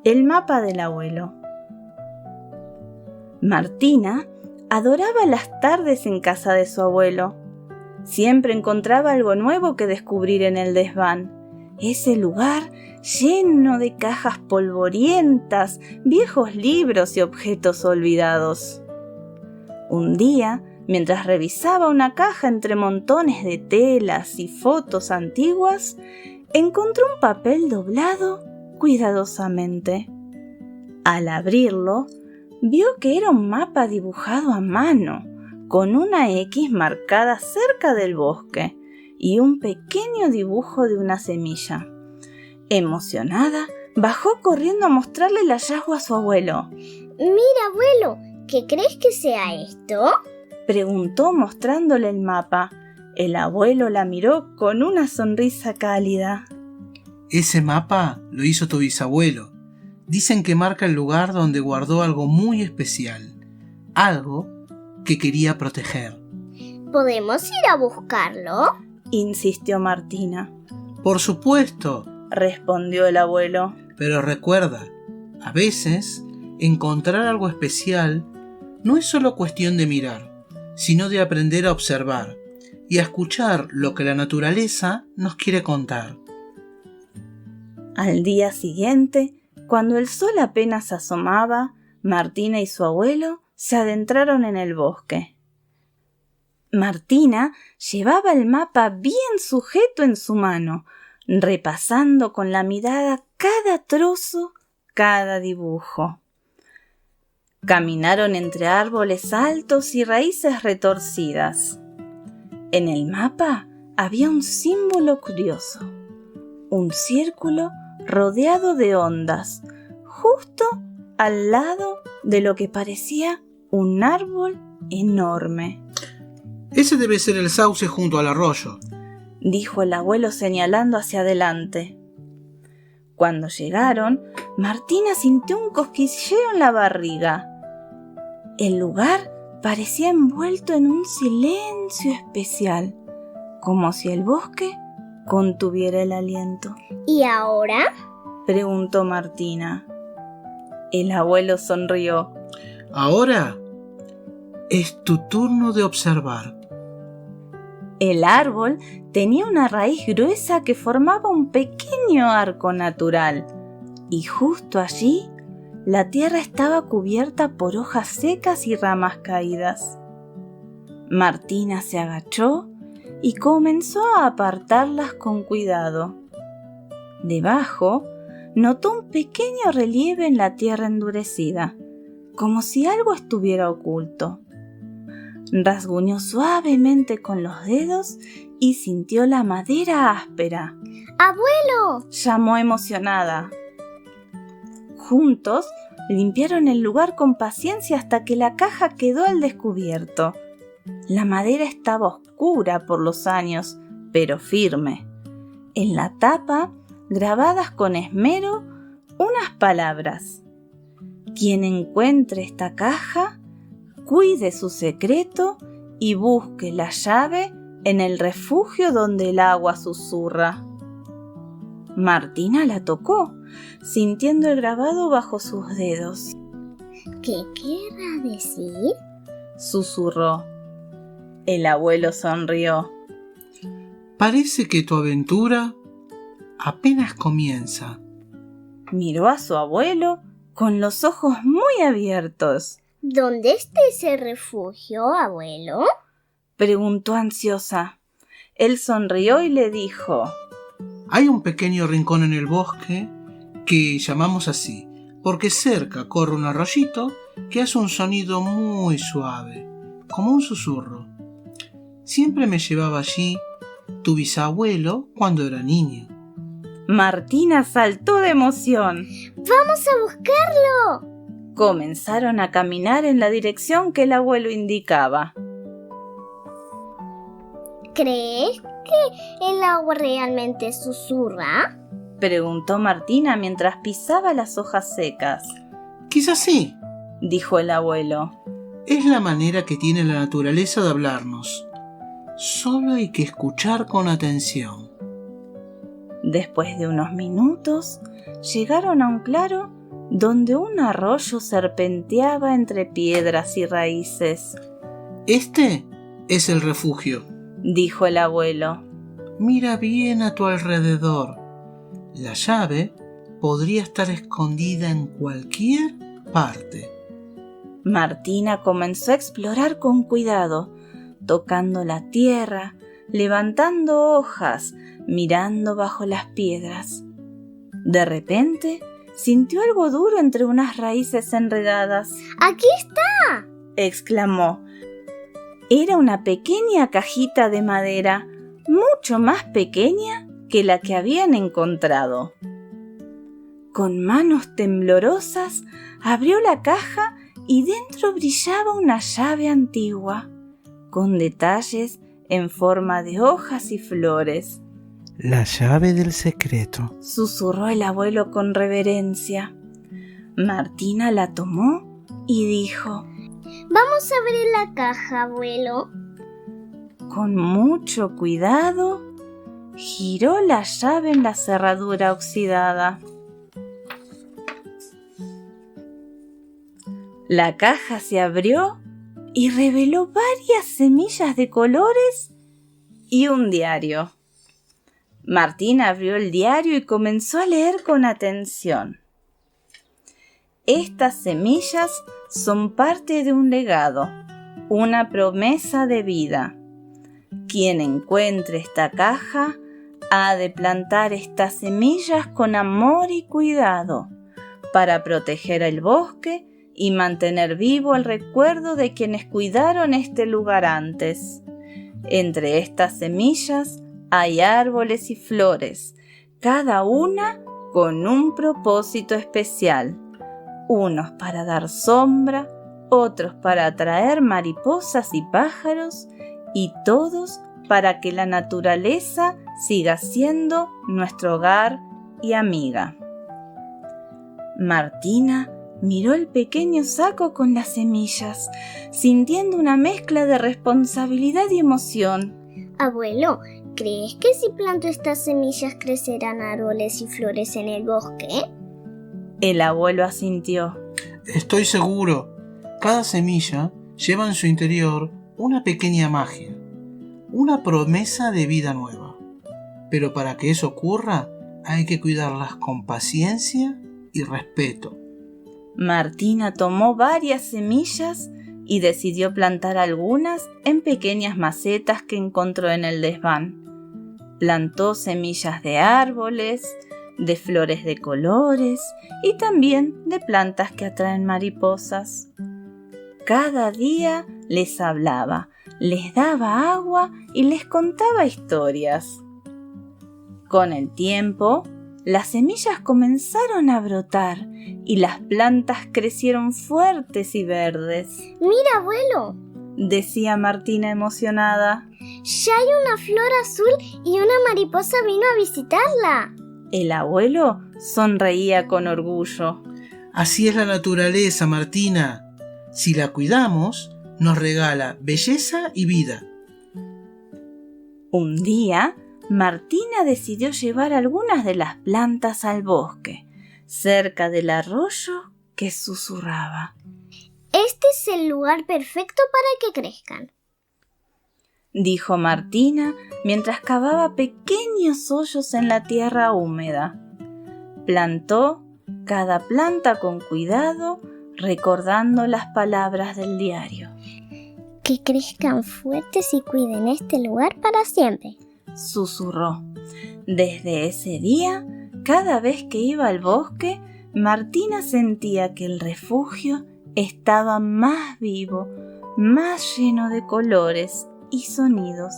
El mapa del abuelo. Martina adoraba las tardes en casa de su abuelo. Siempre encontraba algo nuevo que descubrir en el desván. Ese lugar lleno de cajas polvorientas, viejos libros y objetos olvidados. Un día, mientras revisaba una caja entre montones de telas y fotos antiguas, encontró un papel doblado cuidadosamente. Al abrirlo, vio que era un mapa dibujado a mano, con una X marcada cerca del bosque y un pequeño dibujo de una semilla. Emocionada, bajó corriendo a mostrarle el hallazgo a su abuelo. «Mira, abuelo, ¿qué crees que sea esto?», preguntó mostrándole el mapa. El abuelo la miró con una sonrisa cálida. Ese mapa lo hizo tu bisabuelo. Dicen que marca el lugar donde guardó algo muy especial, algo que quería proteger. «¿Podemos ir a buscarlo?», insistió Martina. Por supuesto, respondió el abuelo. Pero recuerda, a veces encontrar algo especial no es solo cuestión de mirar, sino de aprender a observar y a escuchar lo que la naturaleza nos quiere contar. Al día siguiente, cuando el sol apenas asomaba, Martina y su abuelo se adentraron en el bosque. Martina llevaba el mapa bien sujeto en su mano, repasando con la mirada cada trozo, cada dibujo. Caminaron entre árboles altos y raíces retorcidas. En el mapa había un símbolo curioso, un círculo rodeado de ondas, justo al lado de lo que parecía un árbol enorme. Ese debe ser el sauce junto al arroyo, dijo el abuelo señalando hacia adelante. Cuando llegaron, Martina sintió un cosquilleo en la barriga. El lugar parecía envuelto en un silencio especial, como si el bosque contuviera el aliento. «¿Y ahora?», preguntó Martina. El abuelo sonrió. Ahora es tu turno de observar. El árbol tenía una raíz gruesa que formaba un pequeño arco natural, y justo allí la tierra estaba cubierta por hojas secas y ramas caídas. Martina se agachó y comenzó a apartarlas con cuidado. Debajo, notó un pequeño relieve en la tierra endurecida, como si algo estuviera oculto. Rasguñó suavemente con los dedos y sintió la madera áspera. «¡Abuelo!», llamó emocionada. Juntos limpiaron el lugar con paciencia hasta que la caja quedó al descubierto. La madera estaba oscura por los años, pero firme. En la tapa, grabadas con esmero, unas palabras: «Quien encuentre esta caja, cuide su secreto y busque la llave en el refugio donde el agua susurra». Martina la tocó, sintiendo el grabado bajo sus dedos. «¿Qué querrá decir?», susurró. El abuelo sonrió. Parece que tu aventura apenas comienza. Miró a su abuelo con los ojos muy abiertos. «¿Dónde está ese refugio, abuelo?», preguntó ansiosa. Él sonrió y le dijo: Hay un pequeño rincón en el bosque que llamamos así, porque cerca corre un arroyito que hace un sonido muy suave, como un susurro. Siempre me llevaba allí tu bisabuelo cuando era niño. Martina saltó de emoción. «¡Vamos a buscarlo!». Comenzaron a caminar en la dirección que el abuelo indicaba. «¿Crees que el agua realmente susurra?», preguntó Martina mientras pisaba las hojas secas. Quizás sí, dijo el abuelo. Es la manera que tiene la naturaleza de hablarnos. Solo hay que escuchar con atención. Después de unos minutos, llegaron a un claro donde un arroyo serpenteaba entre piedras y raíces. Este es el refugio, dijo el abuelo. Mira bien a tu alrededor. La llave podría estar escondida en cualquier parte. Martina comenzó a explorar con cuidado, tocando la tierra, levantando hojas, mirando bajo las piedras. De repente, sintió algo duro entre unas raíces enredadas. ¡Aquí está!, exclamó. Era una pequeña cajita de madera, mucho más pequeña que la que habían encontrado. Con manos temblorosas, abrió la caja y dentro brillaba una llave antigua, con detalles en forma de hojas y flores. La llave del secreto, susurró el abuelo con reverencia. Martina la tomó y dijo: Vamos a abrir la caja, abuelo. Con mucho cuidado, giró la llave en la cerradura oxidada. La caja se abrió y reveló varias semillas de colores y un diario. Martina abrió el diario y comenzó a leer con atención. Estas semillas son parte de un legado, una promesa de vida. Quien encuentre esta caja ha de plantar estas semillas con amor y cuidado para proteger el bosque y mantener vivo el recuerdo de quienes cuidaron este lugar antes. Entre estas semillas hay árboles y flores, cada una con un propósito especial. Unos para dar sombra, otros para atraer mariposas y pájaros, y todos para que la naturaleza siga siendo nuestro hogar y amiga. Martina miró el pequeño saco con las semillas, sintiendo una mezcla de responsabilidad y emoción. Abuelo, ¿crees que si planto estas semillas crecerán árboles y flores en el bosque? El abuelo asintió. Estoy seguro. Cada semilla lleva en su interior una pequeña magia, una promesa de vida nueva. Pero para que eso ocurra, hay que cuidarlas con paciencia y respeto. Martina tomó varias semillas y decidió plantar algunas en pequeñas macetas que encontró en el desván. Plantó semillas de árboles, de flores de colores y también de plantas que atraen mariposas. Cada día les hablaba, les daba agua y les contaba historias. Con el tiempo, las semillas comenzaron a brotar y las plantas crecieron fuertes y verdes. ¡Mira, abuelo!, decía Martina emocionada. ¡Ya hay una flor azul y una mariposa vino a visitarla! El abuelo sonreía con orgullo. Así es la naturaleza, Martina. Si la cuidamos, nos regala belleza y vida. Un día, Martina decidió llevar algunas de las plantas al bosque, cerca del arroyo que susurraba. Este es el lugar perfecto para que crezcan, dijo Martina mientras cavaba pequeños hoyos en la tierra húmeda. Plantó cada planta con cuidado, recordando las palabras del diario. Que crezcan fuertes y cuiden este lugar para siempre, susurró. Desde ese día, cada vez que iba al bosque, Martina sentía que el refugio estaba más vivo, más lleno de colores y sonidos.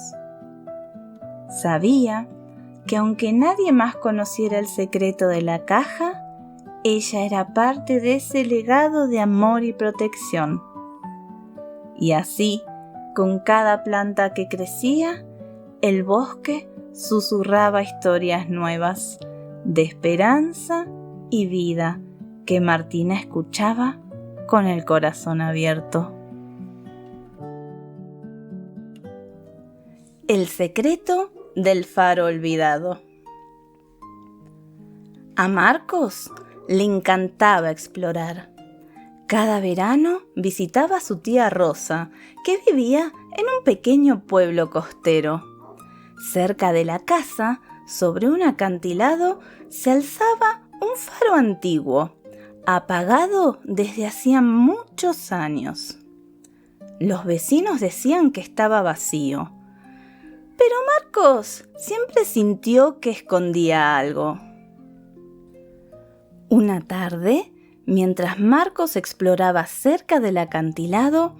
Sabía que aunque nadie más conociera el secreto de la caja, ella era parte de ese legado de amor y protección. Y así, con cada planta que crecía, el bosque susurraba historias nuevas, de esperanza y vida, que Martina escuchaba con el corazón abierto. El secreto del faro olvidado. A Marcos le encantaba explorar. Cada verano visitaba a su tía Rosa, que vivía en un pequeño pueblo costero. Cerca de la casa, sobre un acantilado, se alzaba un faro antiguo, apagado desde hacía muchos años. Los vecinos decían que estaba vacío, pero Marcos siempre sintió que escondía algo. Una tarde, mientras Marcos exploraba cerca del acantilado,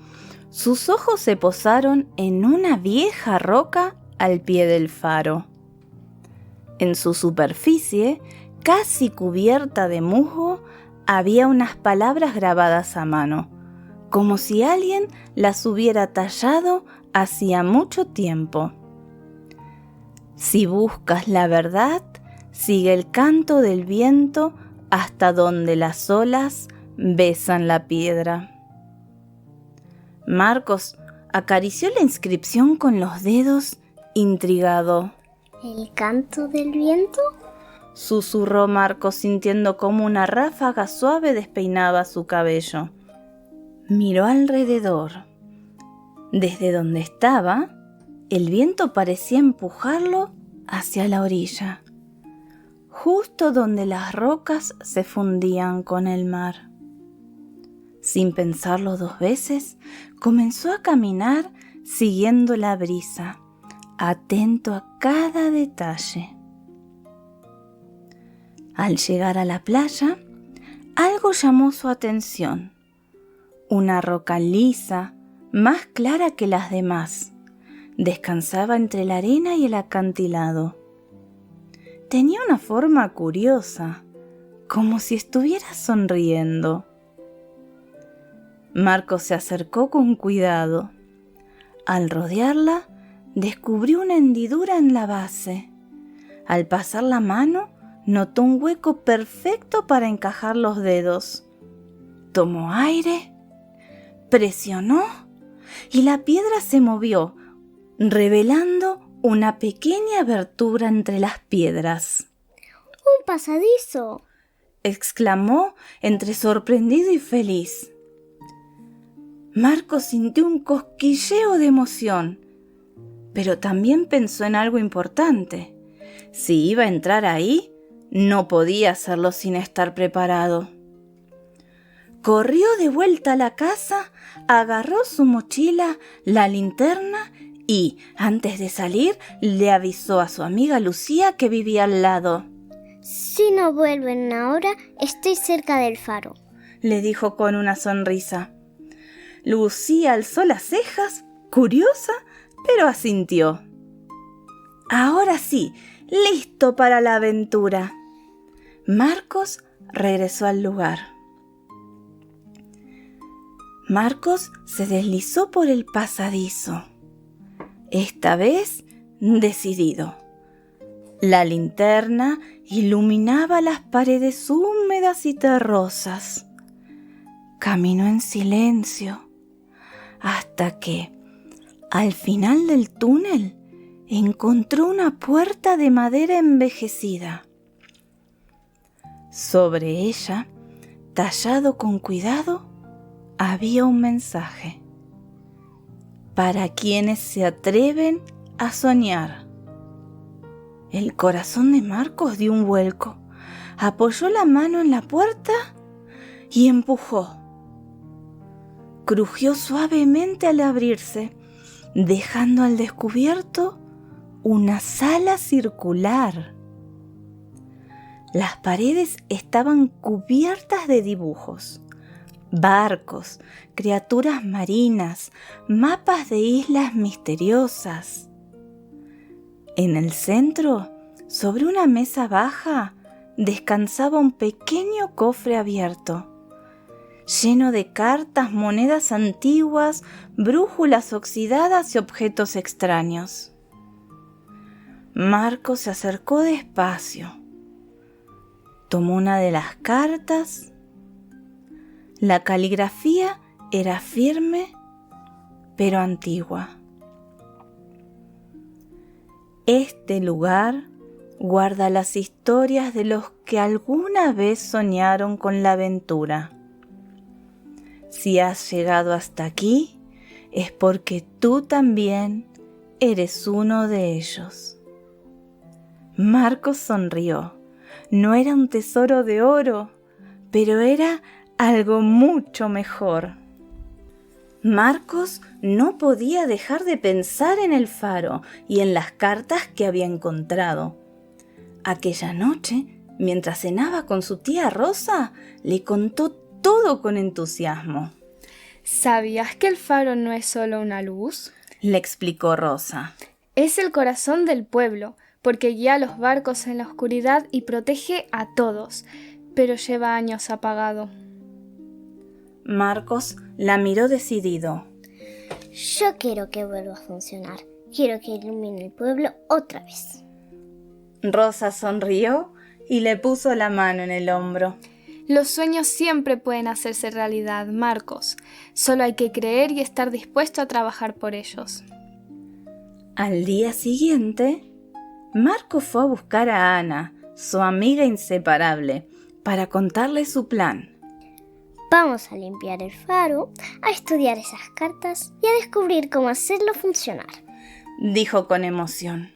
sus ojos se posaron en una vieja roca al pie del faro. En su superficie, casi cubierta de musgo, había unas palabras grabadas a mano, como si alguien las hubiera tallado hacía mucho tiempo. Si buscas la verdad, sigue el canto del viento hasta donde las olas besan la piedra. Marcos acarició la inscripción con los dedos, intrigado. ¿El canto del viento? Susurró Marcos, sintiendo como una ráfaga suave despeinaba su cabello. Miró alrededor. Desde donde estaba, el viento parecía empujarlo hacia la orilla, justo donde las rocas se fundían con el mar. Sin pensarlo dos veces, comenzó a caminar siguiendo la brisa, atento a cada detalle. Al llegar a la playa, algo llamó su atención. Una roca lisa, más clara que las demás, descansaba entre la arena y el acantilado. Tenía una forma curiosa, como si estuviera sonriendo. Marcos se acercó con cuidado. Al rodearla, descubrió una hendidura en la base. Al pasar la mano, notó un hueco perfecto para encajar los dedos. Tomó aire, presionó y la piedra se movió, revelando una pequeña abertura entre las piedras. ¡Un pasadizo!, exclamó entre sorprendido y feliz. Marcos sintió un cosquilleo de emoción, pero también pensó en algo importante. Si iba a entrar ahí, no podía hacerlo sin estar preparado. Corrió de vuelta a la casa, agarró su mochila, la linterna y, antes de salir, le avisó a su amiga Lucía, que vivía al lado. Si no vuelven ahora, estoy cerca del faro, le dijo con una sonrisa. Lucía alzó las cejas, curiosa, pero asintió. Ahora sí, listo para la aventura. Marcos regresó al lugar. Marcos se deslizó por el pasadizo, esta vez decidido. La linterna iluminaba las paredes húmedas y terrosas. Caminó en silencio hasta que, al final del túnel, encontró una puerta de madera envejecida. Sobre ella, tallado con cuidado, había un mensaje. Para quienes se atreven a soñar. El corazón de Marcos dio un vuelco, apoyó la mano en la puerta y empujó. Crujió suavemente al abrirse, dejando al descubierto una sala circular. Las paredes estaban cubiertas de dibujos, barcos, criaturas marinas, mapas de islas misteriosas. En el centro, sobre una mesa baja, descansaba un pequeño cofre abierto, lleno de cartas, monedas antiguas, brújulas oxidadas y objetos extraños. Marcos se acercó despacio. Tomó una de las cartas. La caligrafía era firme, pero antigua. Este lugar guarda las historias de los que alguna vez soñaron con la aventura. Si has llegado hasta aquí, es porque tú también eres uno de ellos. Marcos sonrió. No era un tesoro de oro, pero era algo mucho mejor. Marcos no podía dejar de pensar en el faro y en las cartas que había encontrado. Aquella noche, mientras cenaba con su tía Rosa, le contó todo con entusiasmo. ¿Sabías que el faro no es solo una luz? Le explicó Rosa. Es el corazón del pueblo, porque guía a los barcos en la oscuridad y protege a todos, pero lleva años apagado. Marcos la miró decidido. Yo quiero que vuelva a funcionar. Quiero que ilumine el pueblo otra vez. Rosa sonrió y le puso la mano en el hombro. Los sueños siempre pueden hacerse realidad, Marcos. Solo hay que creer y estar dispuesto a trabajar por ellos. Al día siguiente, Marcos fue a buscar a Ana, su amiga inseparable, para contarle su plan. Vamos a limpiar el faro, a estudiar esas cartas y a descubrir cómo hacerlo funcionar, dijo con emoción.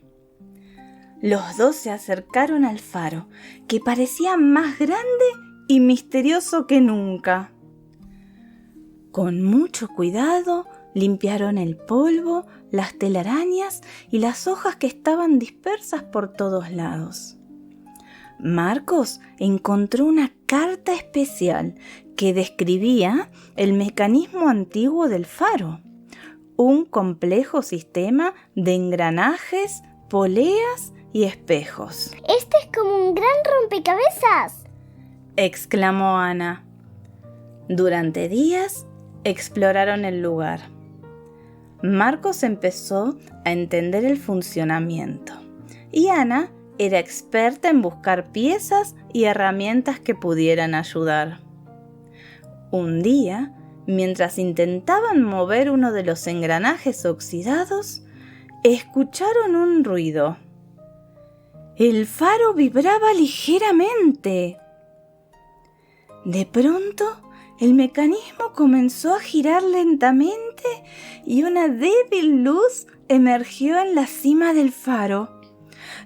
Los dos se acercaron al faro, que parecía más grande y misterioso que nunca. Con mucho cuidado, limpiaron el polvo, las telarañas y las hojas que estaban dispersas por todos lados. Marcos encontró una carta especial que describía el mecanismo antiguo del faro, un complejo sistema de engranajes, poleas y espejos. ¡Este es como un gran rompecabezas!, exclamó Ana. Durante días exploraron el lugar. Marcos empezó a entender el funcionamiento y Ana era experta en buscar piezas y herramientas que pudieran ayudar. Un día, mientras intentaban mover uno de los engranajes oxidados, escucharon un ruido. El faro vibraba ligeramente. De pronto, el mecanismo comenzó a girar lentamente y una débil luz emergió en la cima del faro.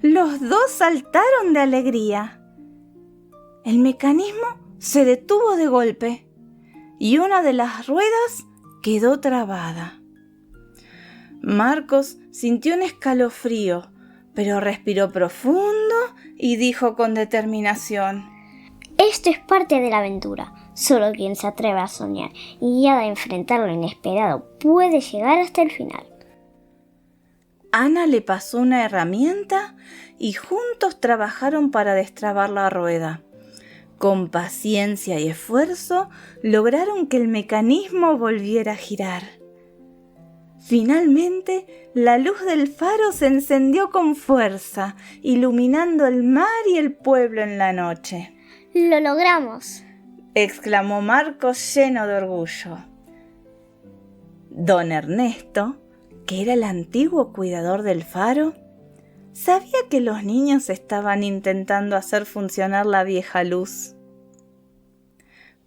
Los dos saltaron de alegría. El mecanismo se detuvo de golpe y una de las ruedas quedó trabada. Marcos sintió un escalofrío, pero respiró profundo y dijo con determinación: Esto es parte de la aventura. Solo quien se atreve a soñar y ha de enfrentar lo inesperado puede llegar hasta el final. Ana le pasó una herramienta y juntos trabajaron para destrabar la rueda. Con paciencia y esfuerzo lograron que el mecanismo volviera a girar. Finalmente, la luz del faro se encendió con fuerza, iluminando el mar y el pueblo en la noche. ¡Lo logramos!, exclamó Marcos lleno de orgullo. Don Ernesto, que era el antiguo cuidador del faro, sabía que los niños estaban intentando hacer funcionar la vieja luz.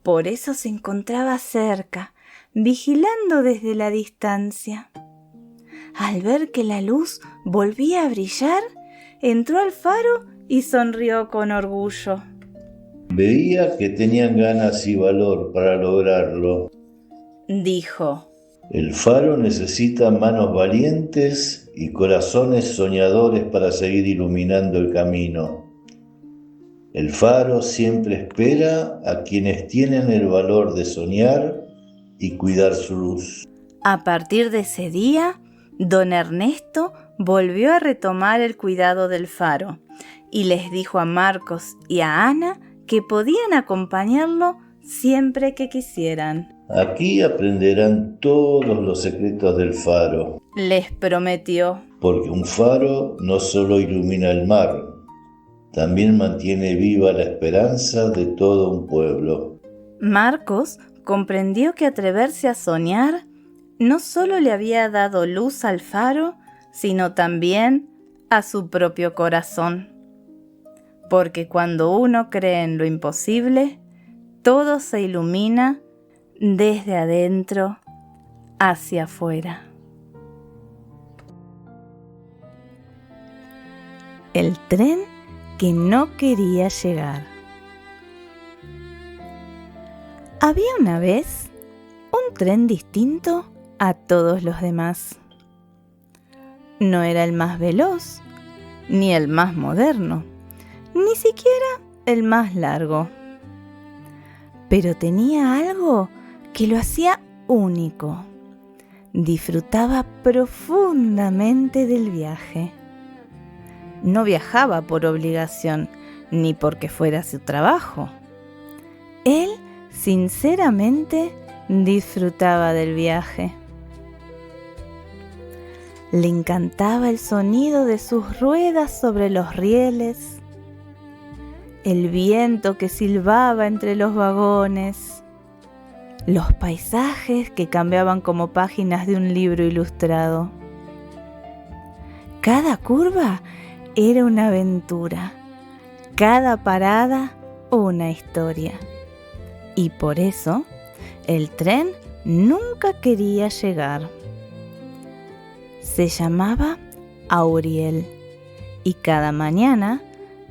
Por eso se encontraba cerca, vigilando desde la distancia. Al ver que la luz volvía a brillar, entró al faro y sonrió con orgullo. Veía que tenían ganas y valor para lograrlo, dijo. El faro necesita manos valientes y corazones soñadores para seguir iluminando el camino. El faro siempre espera a quienes tienen el valor de soñar y cuidar su luz. A partir de ese día, don Ernesto volvió a retomar el cuidado del faro y les dijo a Marcos y a Ana que podían acompañarlo siempre que quisieran. Aquí aprenderán todos los secretos del faro, les prometió. Porque un faro no solo ilumina el mar, también mantiene viva la esperanza de todo un pueblo. Marcos comprendió que atreverse a soñar no solo le había dado luz al faro, sino también a su propio corazón. porque cuando uno cree en lo imposible, todo se ilumina desde adentro hacia afuera. El tren que no quería llegar. Había una vez un tren distinto a todos los demás. No era el más veloz, ni el más moderno, ni siquiera el más largo. Pero tenía algo que lo hacía único. Disfrutaba profundamente del viaje. No viajaba por obligación, ni porque fuera su trabajo. Él, sinceramente, disfrutaba del viaje. Le encantaba el sonido de sus ruedas sobre los rieles, el viento que silbaba entre los vagones, los paisajes que cambiaban como páginas de un libro ilustrado. Cada curva era una aventura, cada parada una historia. Y por eso el tren nunca quería llegar. Se llamaba Auriel y cada mañana,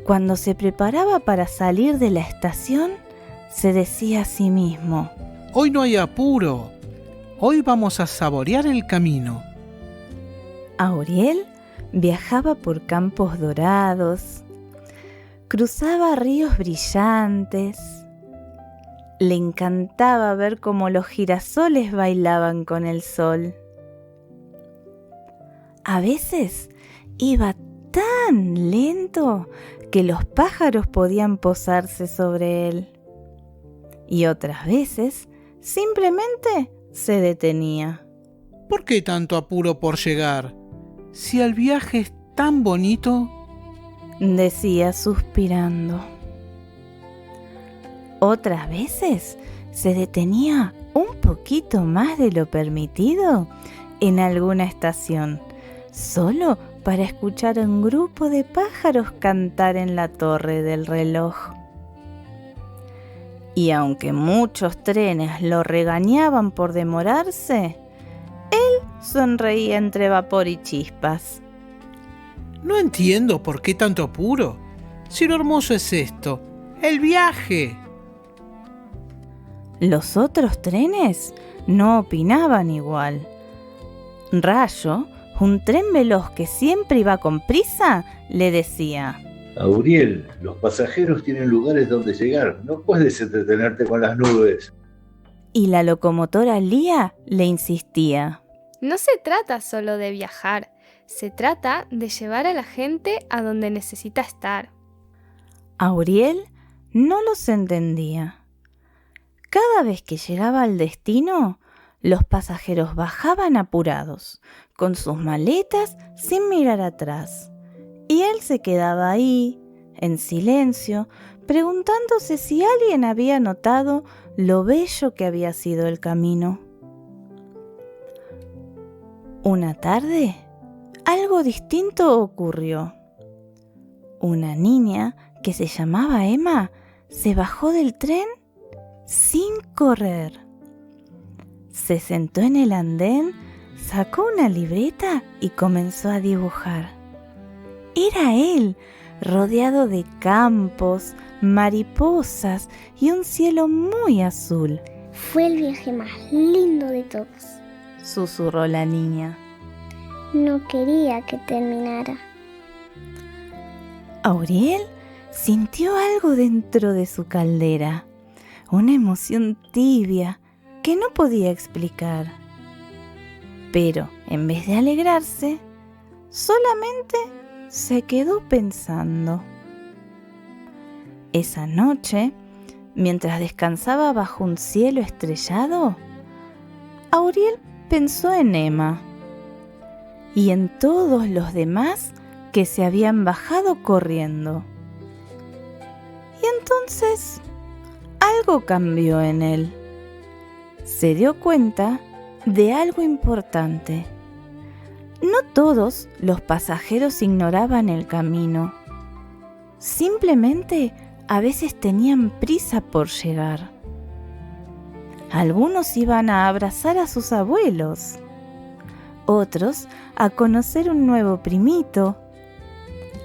cuando se preparaba para salir de la estación, se decía a sí mismo: Hoy no hay apuro, hoy vamos a saborear el camino. Auriel viajaba por campos dorados, cruzaba ríos brillantes. Le encantaba ver cómo los girasoles bailaban con el sol. A veces iba tan lento que los pájaros podían posarse sobre él. Y otras veces simplemente se detenía. ¿Por qué tanto apuro por llegar? Si el viaje es tan bonito, decía suspirando. Otras veces se detenía un poquito más de lo permitido en alguna estación, solo para escuchar a un grupo de pájaros cantar en la torre del reloj. Y aunque muchos trenes lo regañaban por demorarse, él sonreía entre vapor y chispas. no entiendo por qué tanto apuro. Si lo hermoso es esto, el viaje. Los otros trenes no opinaban igual. Rayo, un tren veloz que siempre iba con prisa, le decía: Auriel, los pasajeros tienen lugares donde llegar, no puedes entretenerte con las nubes. Y la locomotora Lía le insistía: No se trata solo de viajar, se trata de llevar a la gente a donde necesita estar. Auriel no los entendía. Cada vez que llegaba al destino, los pasajeros bajaban apurados, con sus maletas sin mirar atrás. Y él se quedaba ahí, en silencio, preguntándose si alguien había notado lo bello que había sido el camino. Una tarde, algo distinto ocurrió. Una niña que se llamaba Emma se bajó del tren sin correr. Se sentó en el andén, sacó una libreta y comenzó a dibujar. Era él, rodeado de campos, mariposas y un cielo muy azul. Fue el viaje más lindo de todos. Susurró la niña. No quería que terminara. Auriel sintió algo dentro de su caldera, una emoción tibia que no podía explicar. Pero en vez de alegrarse, solamente se quedó pensando. Esa noche, mientras descansaba bajo un cielo estrellado, Auriel pensó en Emma y en todos los demás que se habían bajado corriendo. Y entonces algo cambió en él. Se dio cuenta de algo importante. No todos los pasajeros ignoraban el camino. simplemente a veces tenían prisa por llegar. Algunos iban a abrazar a sus abuelos, otros a conocer un nuevo primito.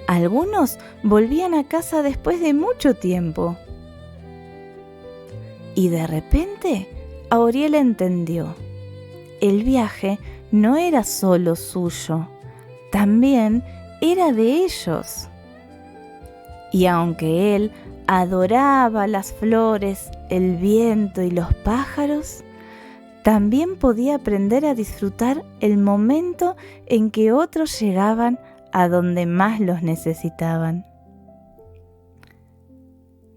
Algunos volvían a casa después de mucho tiempo. Y de repente, Auriel entendió. El viaje no era solo suyo, también era de ellos. Y aunque él adoraba las flores, el viento y los pájaros, también podía aprender a disfrutar el momento en que otros llegaban a donde más los necesitaban.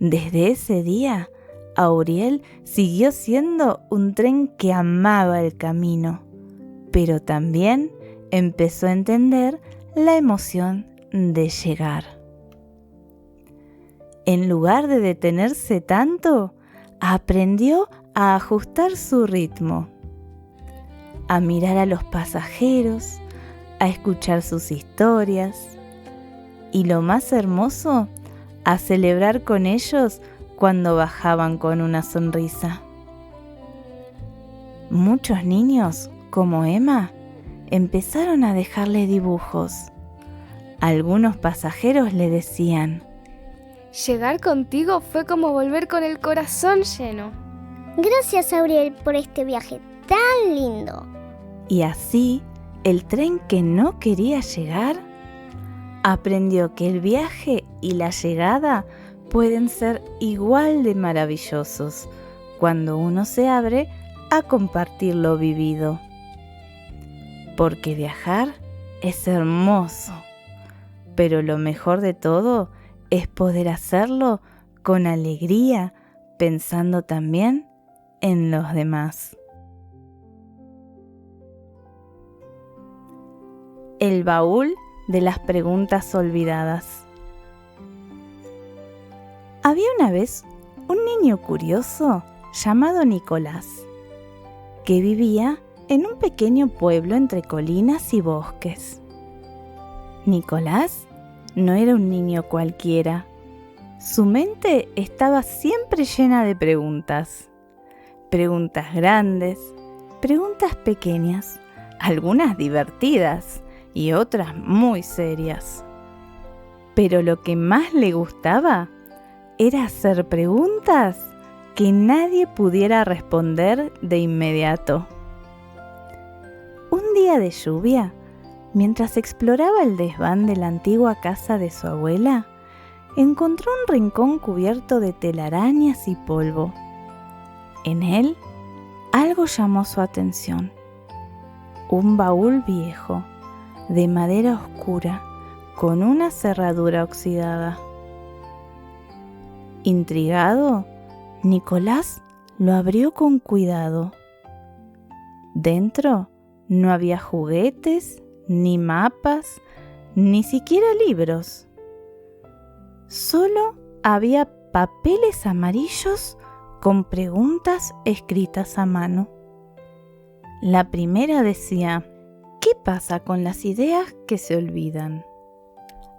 Desde ese día, Auriel siguió siendo un tren que amaba el camino, pero también empezó a entender la emoción de llegar. En lugar de detenerse tanto, aprendió a ajustar su ritmo, a mirar a los pasajeros, a escuchar sus historias y, lo más hermoso, a celebrar con ellos cuando bajaban con una sonrisa. Muchos niños, como Emma, empezaron a dejarle dibujos. Algunos pasajeros le decían: llegar contigo fue como volver con el corazón lleno. Gracias, Auriel, por este viaje tan lindo. Y así, el tren que no quería llegar aprendió que el viaje y la llegada pueden ser igual de maravillosos cuando uno se abre a compartir lo vivido. Porque viajar es hermoso, pero lo mejor de todo es poder hacerlo con alegría, pensando también en los demás. El baúl de las preguntas olvidadas. Había una vez un niño curioso llamado Nicolás, que vivía en un pequeño pueblo entre colinas y bosques. Nicolás no era un niño cualquiera. Su mente estaba siempre llena de preguntas. Preguntas grandes, preguntas pequeñas, algunas divertidas y otras muy serias. Pero lo que más le gustaba era hacer preguntas que nadie pudiera responder de inmediato. Un día de lluvia, mientras exploraba el desván de la antigua casa de su abuela, encontró un rincón cubierto de telarañas y polvo. En él, algo llamó su atención. Un baúl viejo, de madera oscura, con una cerradura oxidada. Intrigado, Nicolás lo abrió con cuidado. Dentro no había juguetes, ni mapas, ni siquiera libros. Solo había papeles amarillos con preguntas escritas a mano. La primera decía: ¿qué pasa con las ideas que se olvidan?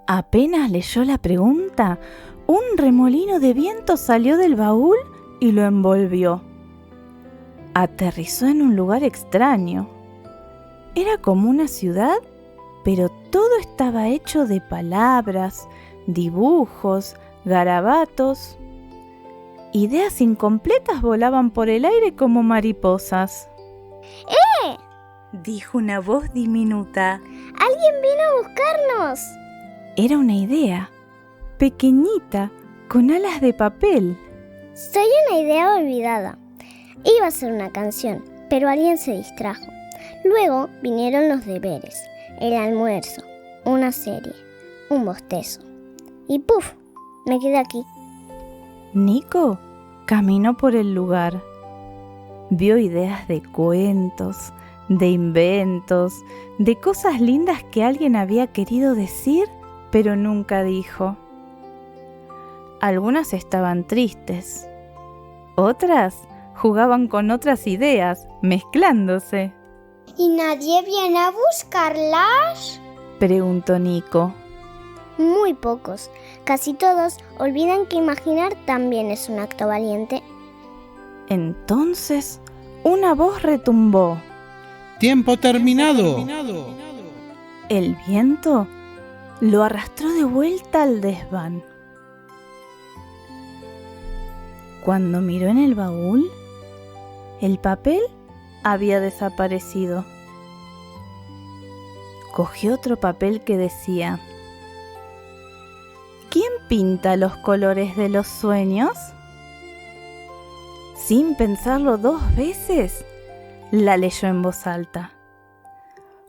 Apenas leyó la pregunta, un remolino de viento salió del baúl y lo envolvió. Aterrizó en un lugar extraño. Era como una ciudad, pero todo estaba hecho de palabras, dibujos, garabatos. Ideas incompletas volaban por el aire como mariposas. ¡Eh! Dijo una voz diminuta. ¡Alguien vino a buscarnos! Era una idea, pequeñita, con alas de papel. Soy una idea olvidada. Iba a ser una canción, pero alguien se distrajo. Luego vinieron los deberes, el almuerzo, una serie, un bostezo. Y ¡puf! Me quedé aquí. Nico caminó por el lugar. Vio ideas de cuentos, de inventos, de cosas lindas que alguien había querido decir, pero nunca dijo. Algunas estaban tristes. Otras jugaban con otras ideas, mezclándose. ¿Y nadie viene a buscarlas?, preguntó Nico. Muy pocos. Casi todos olvidan que imaginar también es un acto valiente. Entonces, una voz retumbó. ¡Tiempo terminado! El viento lo arrastró de vuelta al desván. Cuando miró en el baúl, el papel había desaparecido. Cogió otro papel que decía: ¿Quién pinta los colores de los sueños? Sin pensarlo 2 veces, la leyó en voz alta.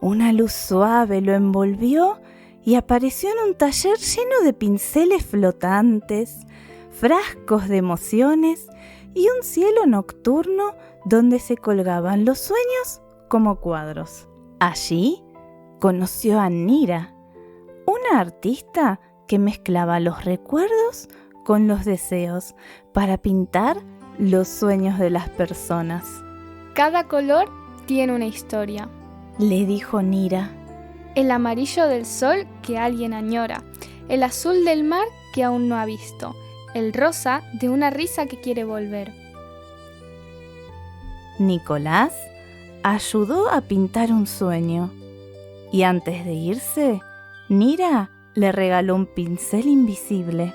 Una luz suave lo envolvió y apareció en un taller lleno de pinceles flotantes, frascos de emociones y un cielo nocturno donde se colgaban los sueños como cuadros. Allí conoció a Nira, una artista que mezclaba los recuerdos con los deseos para pintar los sueños de las personas. Cada color tiene una historia. Le dijo Nira. El amarillo del sol que alguien añora, el azul del mar que aún no ha visto, el rosa de una risa que quiere volver. Nicolás ayudó a pintar un sueño y antes de irse, Nira le regaló un pincel invisible.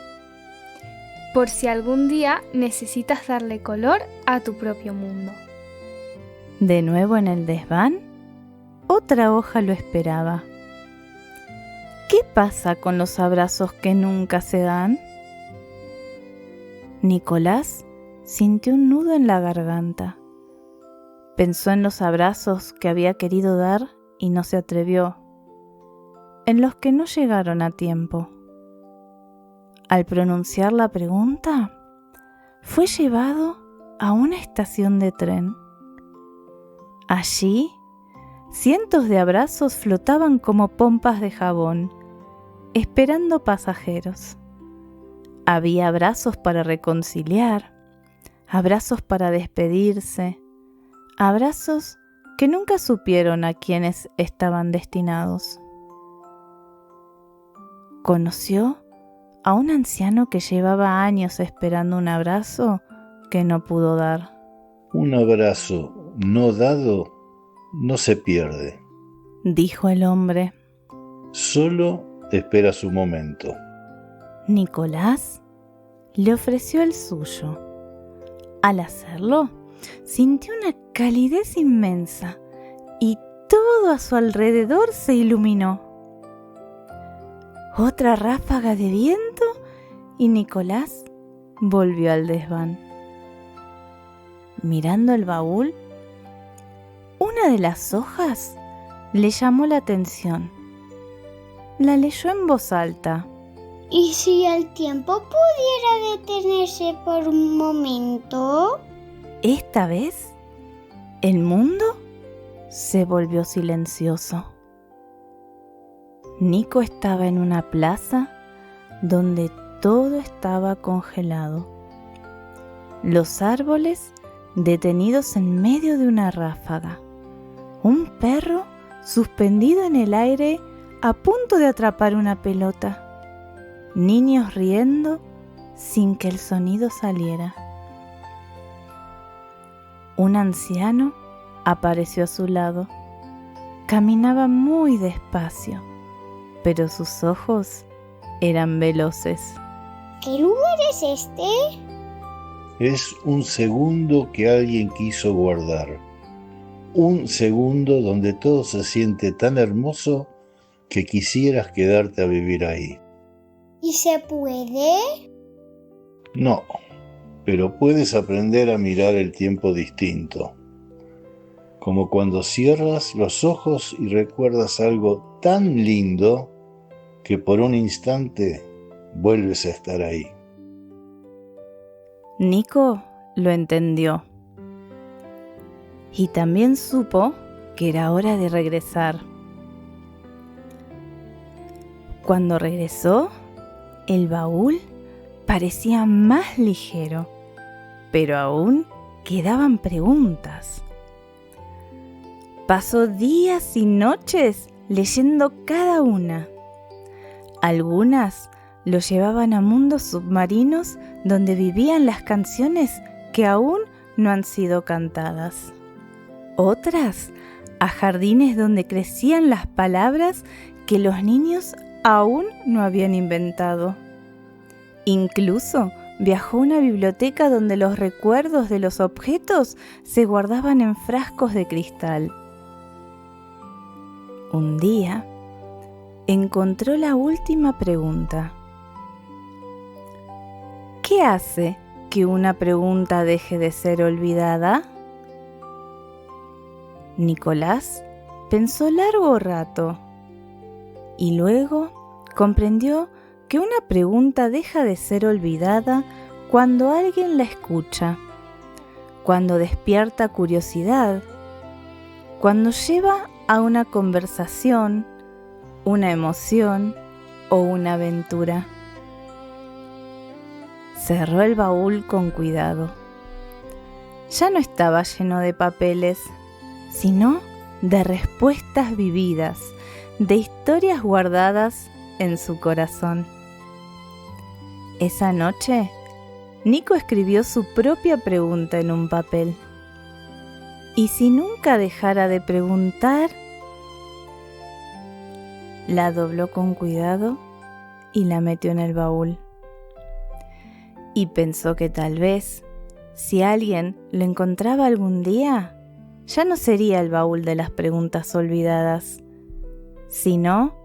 Por si algún día necesitas darle color a tu propio mundo. De nuevo en el desván, otra hoja lo esperaba. ¿Qué pasa con los abrazos que nunca se dan? Nicolás sintió un nudo en la garganta. Pensó en los abrazos que había querido dar y no se atrevió, en los que no llegaron a tiempo. Al pronunciar la pregunta, fue llevado a una estación de tren. Allí, cientos de abrazos flotaban como pompas de jabón, esperando pasajeros. Había abrazos para reconciliar, abrazos para despedirse, abrazos que nunca supieron a quiénes estaban destinados. Conoció a un anciano que llevaba años esperando un abrazo que no pudo dar. Un abrazo no dado no se pierde. Dijo el hombre. Solo espera su momento. Nicolás le ofreció el suyo. Al hacerlo, sintió una calidez inmensa y todo a su alrededor se iluminó. Otra ráfaga de viento y Nicolás volvió al desván. Mirando el baúl, una de las hojas le llamó la atención. La leyó en voz alta. ¿Y si el tiempo pudiera detenerse por un momento? Esta vez, el mundo se volvió silencioso. Nico estaba en una plaza donde todo estaba congelado. Los árboles detenidos en medio de una ráfaga. Un perro suspendido en el aire a punto de atrapar una pelota. Niños riendo sin que el sonido saliera. Un anciano apareció a su lado. Caminaba muy despacio, pero sus ojos eran veloces. ¿Qué lugar es este? Es un segundo que alguien quiso guardar. Un segundo donde todo se siente tan hermoso que quisieras quedarte a vivir ahí. ¿Y se puede? No, pero puedes aprender a mirar el tiempo distinto. Como cuando cierras los ojos y recuerdas algo tan lindo que por un instante vuelves a estar ahí. Nico lo entendió y también supo que era hora de regresar. Cuando regresó, el baúl parecía más ligero, pero aún quedaban preguntas. Pasó días y noches leyendo cada una. Algunas lo llevaban a mundos submarinos donde vivían las canciones que aún no han sido cantadas. Otras a jardines donde crecían las palabras que los niños aún no habían inventado. Incluso viajó a una biblioteca donde los recuerdos de los objetos se guardaban en frascos de cristal. Un día, encontró la última pregunta. ¿Qué hace que una pregunta deje de ser olvidada? Nicolás pensó largo rato y luego comprendió que una pregunta deja de ser olvidada cuando alguien la escucha, cuando despierta curiosidad, cuando lleva a una conversación, una emoción o una aventura. Cerró el baúl con cuidado. Ya no estaba lleno de papeles, sino de respuestas vividas, de historias guardadas en su corazón. Esa noche, Nico escribió su propia pregunta en un papel. Y si nunca dejara de preguntar, la dobló con cuidado y la metió en el baúl. Y pensó que tal vez, si alguien lo encontraba algún día, ya no sería el baúl de las preguntas olvidadas, sino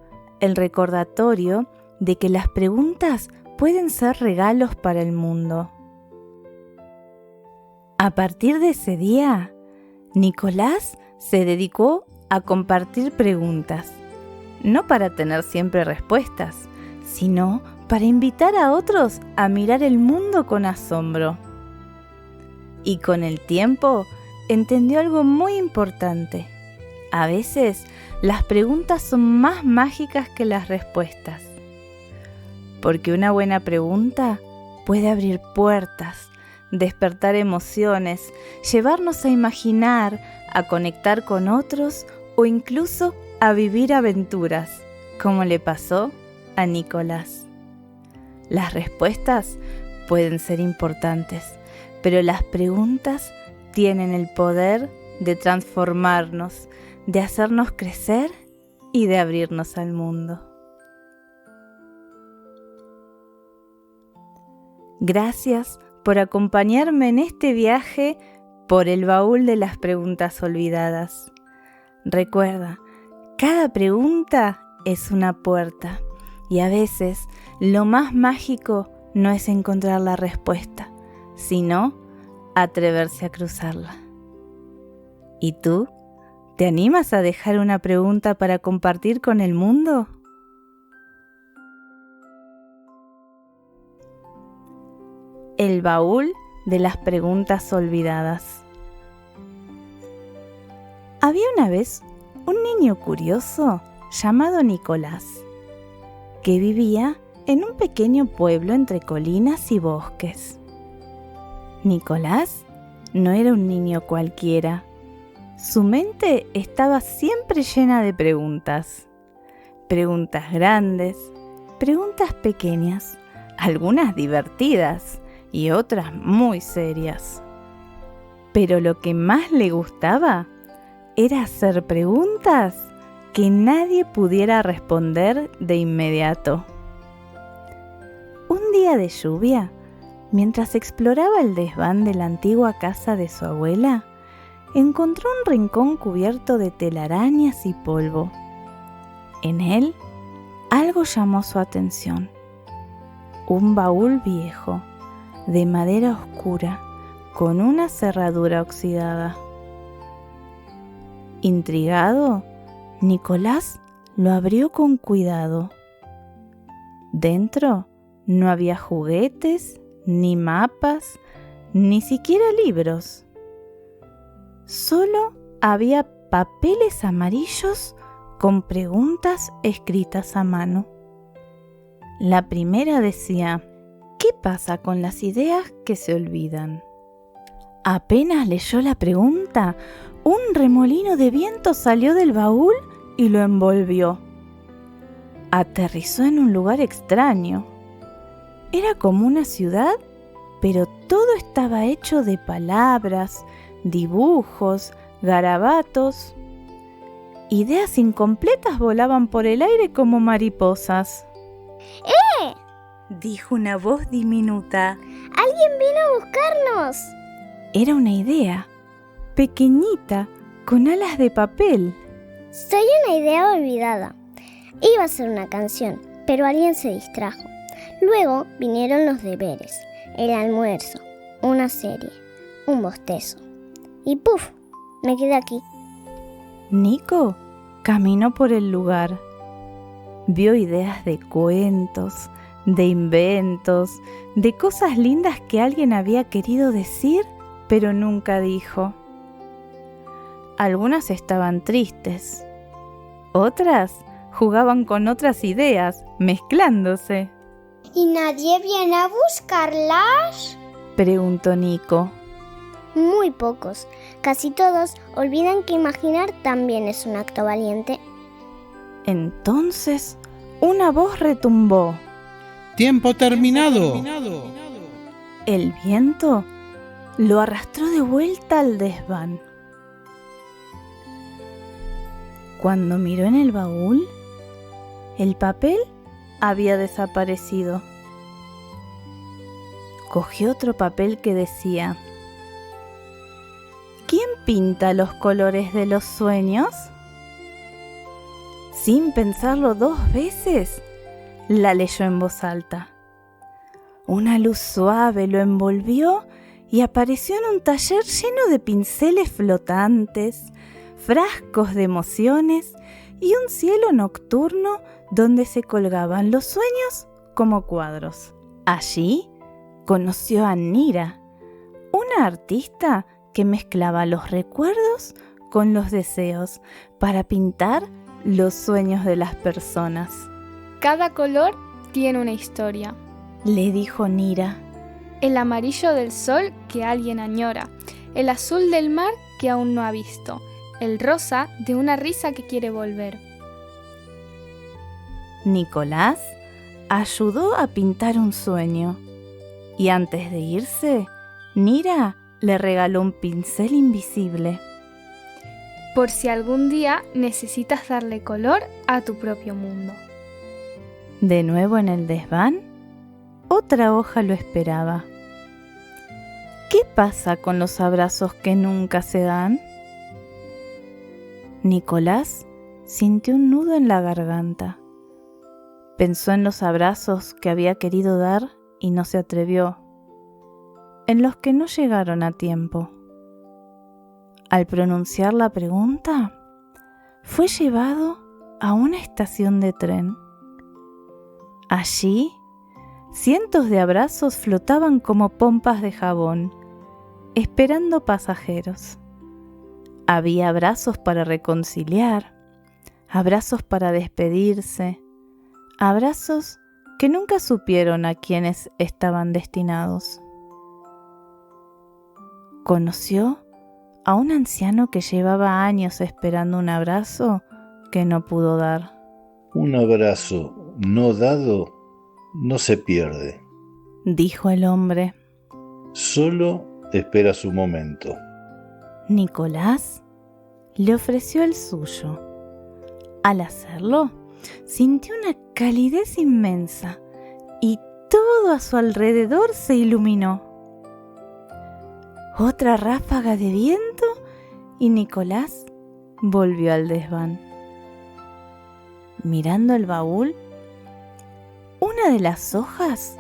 el recordatorio de que las preguntas pueden ser regalos para el mundo. A partir de ese día, Nicolás se dedicó a compartir preguntas, no para tener siempre respuestas, sino para invitar a otros a mirar el mundo con asombro. Y con el tiempo entendió algo muy importante. A veces las preguntas son más mágicas que las respuestas, porque una buena pregunta puede abrir puertas, despertar emociones, llevarnos a imaginar, a conectar con otros o incluso a vivir aventuras, como le pasó a Nicolás. Las respuestas pueden ser importantes, pero las preguntas tienen el poder de transformarnos, de hacernos crecer y de abrirnos al mundo. Gracias por acompañarme en este viaje por el baúl de las preguntas olvidadas. Recuerda, cada pregunta es una puerta y a veces lo más mágico no es encontrar la respuesta, sino atreverse a cruzarla. ¿Y tú? ¿Te animas a dejar una pregunta para compartir con el mundo? El baúl de las preguntas olvidadas. Había una vez un niño curioso llamado Nicolás, que vivía en un pequeño pueblo entre colinas y bosques. Nicolás no era un niño cualquiera. Su mente estaba siempre llena de preguntas. Preguntas grandes, preguntas pequeñas, algunas divertidas y otras muy serias. Pero lo que más le gustaba era hacer preguntas que nadie pudiera responder de inmediato. Un día de lluvia, mientras exploraba el desván de la antigua casa de su abuela, encontró un rincón cubierto de telarañas y polvo. En él, algo llamó su atención. Un baúl viejo, de madera oscura, con una cerradura oxidada. Intrigado, Nicolás lo abrió con cuidado. Dentro no había juguetes, ni mapas, ni siquiera libros. Solo había papeles amarillos con preguntas escritas a mano. La primera decía: ¿qué pasa con las ideas que se olvidan? Apenas leyó la pregunta, un remolino de viento salió del baúl y lo envolvió. aterrizó en un lugar extraño. Era como una ciudad, pero todo estaba hecho de palabras, dibujos, garabatos. Ideas incompletas volaban por el aire como mariposas. Dijo una voz diminuta. ¡Alguien vino a buscarnos! Era una idea, pequeñita, con alas de papel. Soy una idea olvidada. Iba a ser una canción, pero alguien se distrajo. Luego vinieron los deberes, el almuerzo, una serie, un bostezo. Y ¡puf! Me quedé aquí. Nico caminó por el lugar. Vio ideas de cuentos, de inventos, de cosas lindas que alguien había querido decir, pero nunca dijo. Algunas estaban tristes. Otras jugaban con otras ideas, mezclándose. ¿Y nadie viene a buscarlas? Preguntó Nico. Muy pocos. Casi todos olvidan que imaginar también es un acto valiente. Entonces, una voz retumbó. ¡Tiempo terminado! El viento lo arrastró de vuelta al desván. Cuando miró en el baúl, el papel había desaparecido. Cogió otro papel que decía: ¿Quién pinta los colores de los sueños? Sin pensarlo 2 veces, la leyó en voz alta. Una luz suave lo envolvió y apareció en un taller lleno de pinceles flotantes, frascos de emociones y un cielo nocturno donde se colgaban los sueños como cuadros. Allí conoció a Nira, una artista que mezclaba los recuerdos con los deseos para pintar los sueños de las personas. Cada color tiene una historia. Le dijo Nira. El amarillo del sol que alguien añora, el azul del mar que aún no ha visto, el rosa de una risa que quiere volver. Nicolás ayudó a pintar un sueño y antes de irse, Nira le regaló un pincel invisible. Por si algún día necesitas darle color a tu propio mundo. De nuevo en el desván, otra hoja lo esperaba. ¿Qué pasa con los abrazos que nunca se dan? Nicolás sintió un nudo en la garganta. Pensó en los abrazos que había querido dar y no se atrevió, en los que no llegaron a tiempo. Al pronunciar la pregunta, fue llevado a una estación de tren. Allí, cientos de abrazos flotaban como pompas de jabón, esperando pasajeros. Había abrazos para reconciliar, abrazos para despedirse, abrazos que nunca supieron a quiénes estaban destinados. Conoció a un anciano que llevaba años esperando un abrazo que no pudo dar. Un abrazo no dado no se pierde. Dijo el hombre. Solo espera su momento. Nicolás le ofreció el suyo. Al hacerlo, sintió una calidez inmensa y todo a su alrededor se iluminó. Otra ráfaga de viento y Nicolás volvió al desván. Mirando el baúl, una de las hojas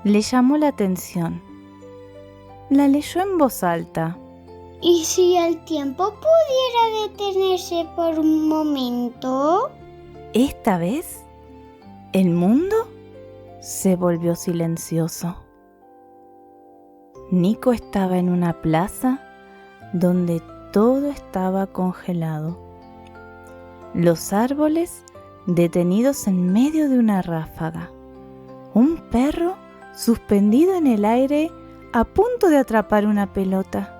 le llamó la atención. La leyó en voz alta. ¿Y si el tiempo pudiera detenerse por un momento? Esta vez, el mundo se volvió silencioso. Nico estaba en una plaza donde todo estaba congelado. Los árboles detenidos en medio de una ráfaga. Un perro suspendido en el aire a punto de atrapar una pelota.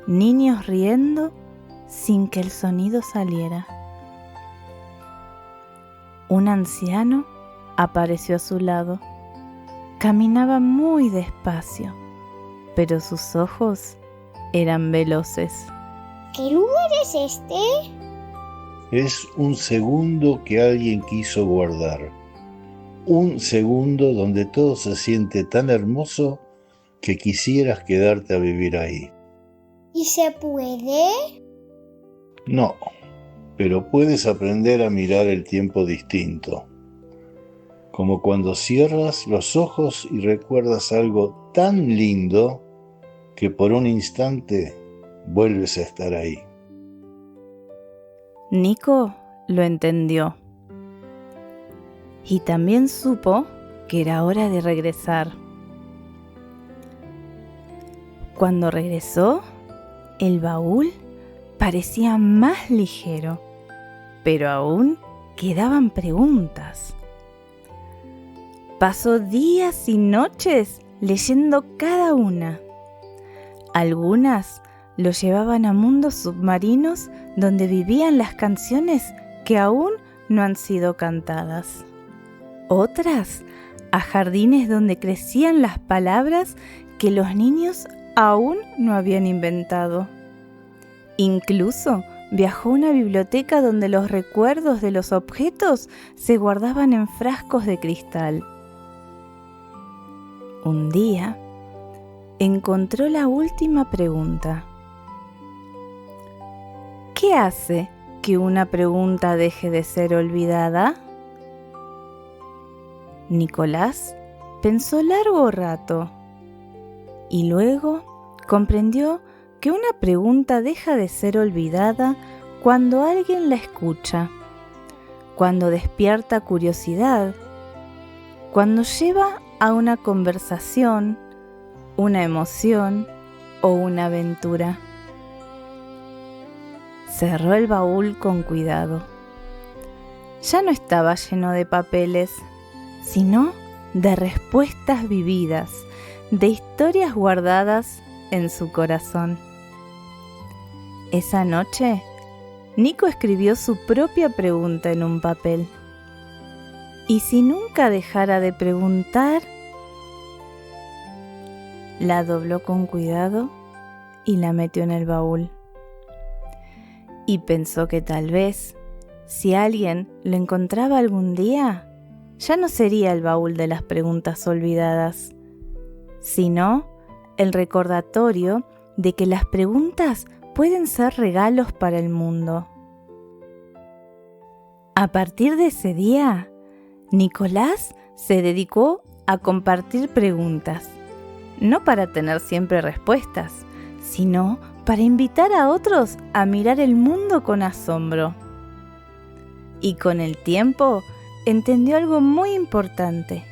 Niños riendo sin que el sonido saliera. Un anciano apareció a su lado. Caminaba muy despacio, pero sus ojos eran veloces. ¿Qué lugar es este? Es un segundo que alguien quiso guardar. Un segundo donde todo se siente tan hermoso que quisieras quedarte a vivir ahí. ¿Y se puede? No, pero puedes aprender a mirar el tiempo distinto. Como cuando cierras los ojos y recuerdas algo tan lindo que por un instante vuelves a estar ahí. Nico lo entendió y también supo que era hora de regresar. Cuando regresó, el baúl parecía más ligero, pero aún quedaban preguntas. Pasó días y noches leyendo cada una. Algunas lo llevaban a mundos submarinos donde vivían las canciones que aún no han sido cantadas. Otras a jardines donde crecían las palabras que los niños aún no habían inventado. Incluso viajó a una biblioteca donde los recuerdos de los objetos se guardaban en frascos de cristal. Un día encontró la última pregunta. ¿Qué hace que una pregunta deje de ser olvidada? Nicolás pensó largo rato y luego comprendió que una pregunta deja de ser olvidada cuando alguien la escucha, cuando despierta curiosidad, cuando lleva a una conversación, una emoción o una aventura. Cerró el baúl con cuidado. Ya no estaba lleno de papeles, sino de respuestas vividas, de historias guardadas en su corazón. Esa noche, Nico escribió su propia pregunta en un papel. Y si nunca dejara de preguntar, la dobló con cuidado y la metió en el baúl. Y pensó que tal vez, si alguien lo encontraba algún día, ya no sería el baúl de las preguntas olvidadas, sino el recordatorio de que las preguntas pueden ser regalos para el mundo. A partir de ese día, Nicolás se dedicó a compartir preguntas, no para tener siempre respuestas, sino para invitar a otros a mirar el mundo con asombro. Y con el tiempo entendió algo muy importante.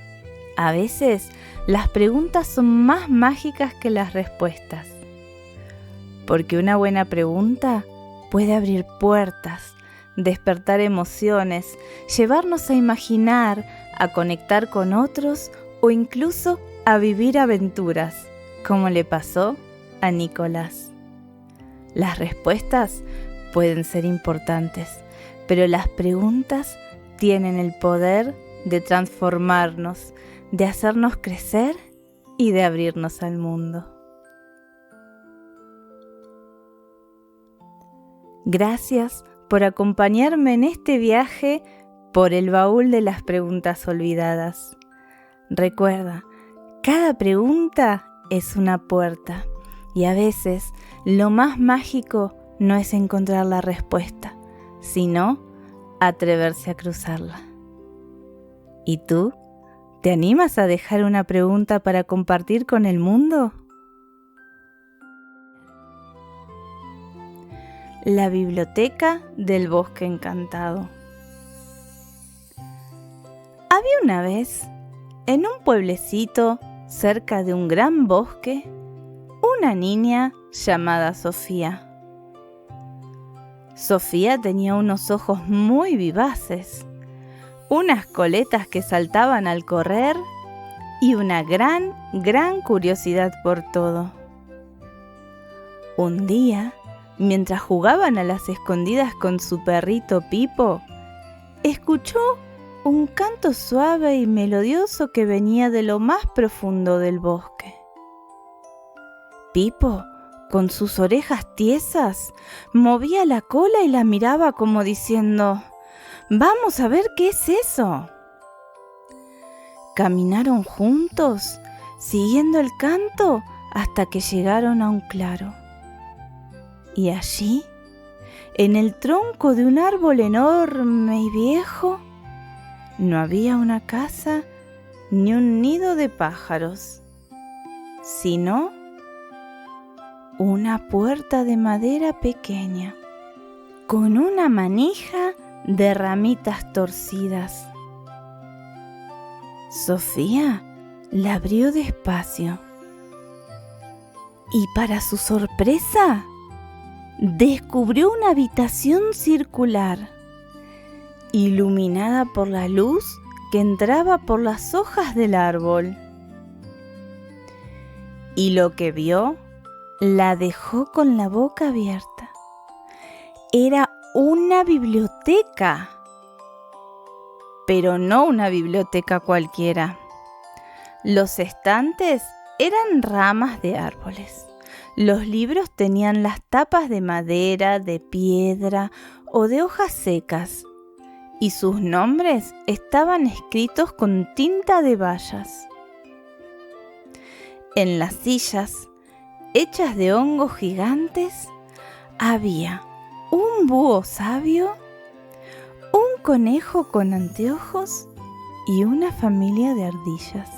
A veces las preguntas son más mágicas que las respuestas, porque una buena pregunta puede abrir puertas, despertar emociones, llevarnos a imaginar, a conectar con otros o incluso a vivir aventuras, como le pasó a Nicolás. Las respuestas pueden ser importantes, pero las preguntas tienen el poder de transformarnos, de hacernos crecer y de abrirnos al mundo. Gracias por acompañarme en este viaje por el baúl de las preguntas olvidadas. Recuerda, cada pregunta es una puerta y a veces lo más mágico no es encontrar la respuesta, sino atreverse a cruzarla. ¿Y tú? ¿Te animas a dejar una pregunta para compartir con el mundo? La biblioteca del bosque encantado. Había una vez, en un pueblecito cerca de un gran bosque, una niña llamada Sofía. Sofía tenía unos ojos muy vivaces, unas coletas que saltaban al correr y una gran curiosidad por todo. Un día, mientras jugaban a las escondidas con su perrito Pipo, escuchó un canto suave y melodioso que venía de lo más profundo del bosque. Pipo, con sus orejas tiesas, movía la cola y la miraba como diciendo: «Vamos a ver qué es eso». Caminaron juntos, siguiendo el canto, hasta que llegaron a un claro. Y allí, en el tronco de un árbol enorme y viejo, no había una casa ni un nido de pájaros, sino una puerta de madera pequeña, con una manija de ramitas torcidas. Sofía la abrió despacio y, para su sorpresa, descubrió una habitación circular, iluminada por la luz que entraba por las hojas del árbol. Y lo que vio la dejó con la boca abierta. Era una biblioteca, pero no una biblioteca cualquiera. Los estantes eran ramas de árboles. Los libros tenían las tapas de madera, de piedra o de hojas secas, y sus nombres estaban escritos con tinta de bayas. En las sillas, hechas de hongos gigantes, había un búho sabio, un conejo con anteojos y una familia de ardillas.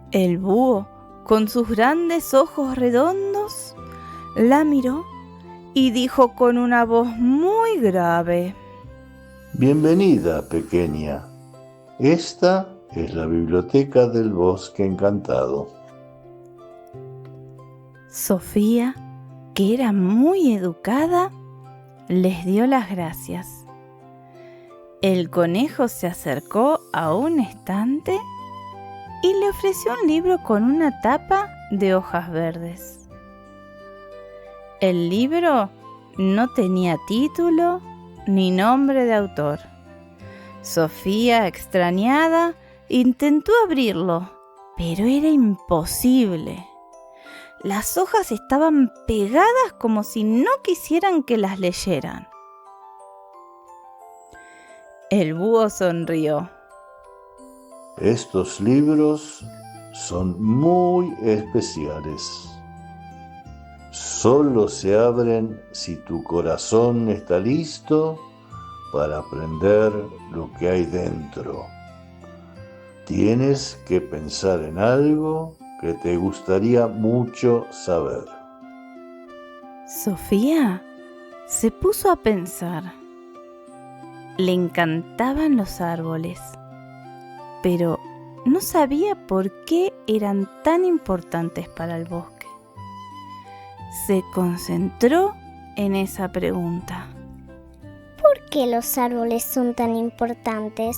El búho, con sus grandes ojos redondos, la miró y dijo con una voz muy grave: Bienvenida, pequeña. Esta es la biblioteca del Bosque Encantado. Sofía, que era muy educada, les dio las gracias. El conejo se acercó a un estante y le ofreció un libro con una tapa de hojas verdes. El libro no tenía título ni nombre de autor. Sofía, extrañada, intentó abrirlo, pero era imposible. Las hojas estaban pegadas como si no quisieran que las leyeran. El búho sonrió. Estos libros son muy especiales. Solo se abren si tu corazón está listo para aprender lo que hay dentro. Tienes que pensar en algo que te gustaría mucho saber. Sofía se puso a pensar. Le encantaban los árboles, pero no sabía por qué eran tan importantes para el bosque. Se concentró en esa pregunta. ¿Por qué los árboles son tan importantes?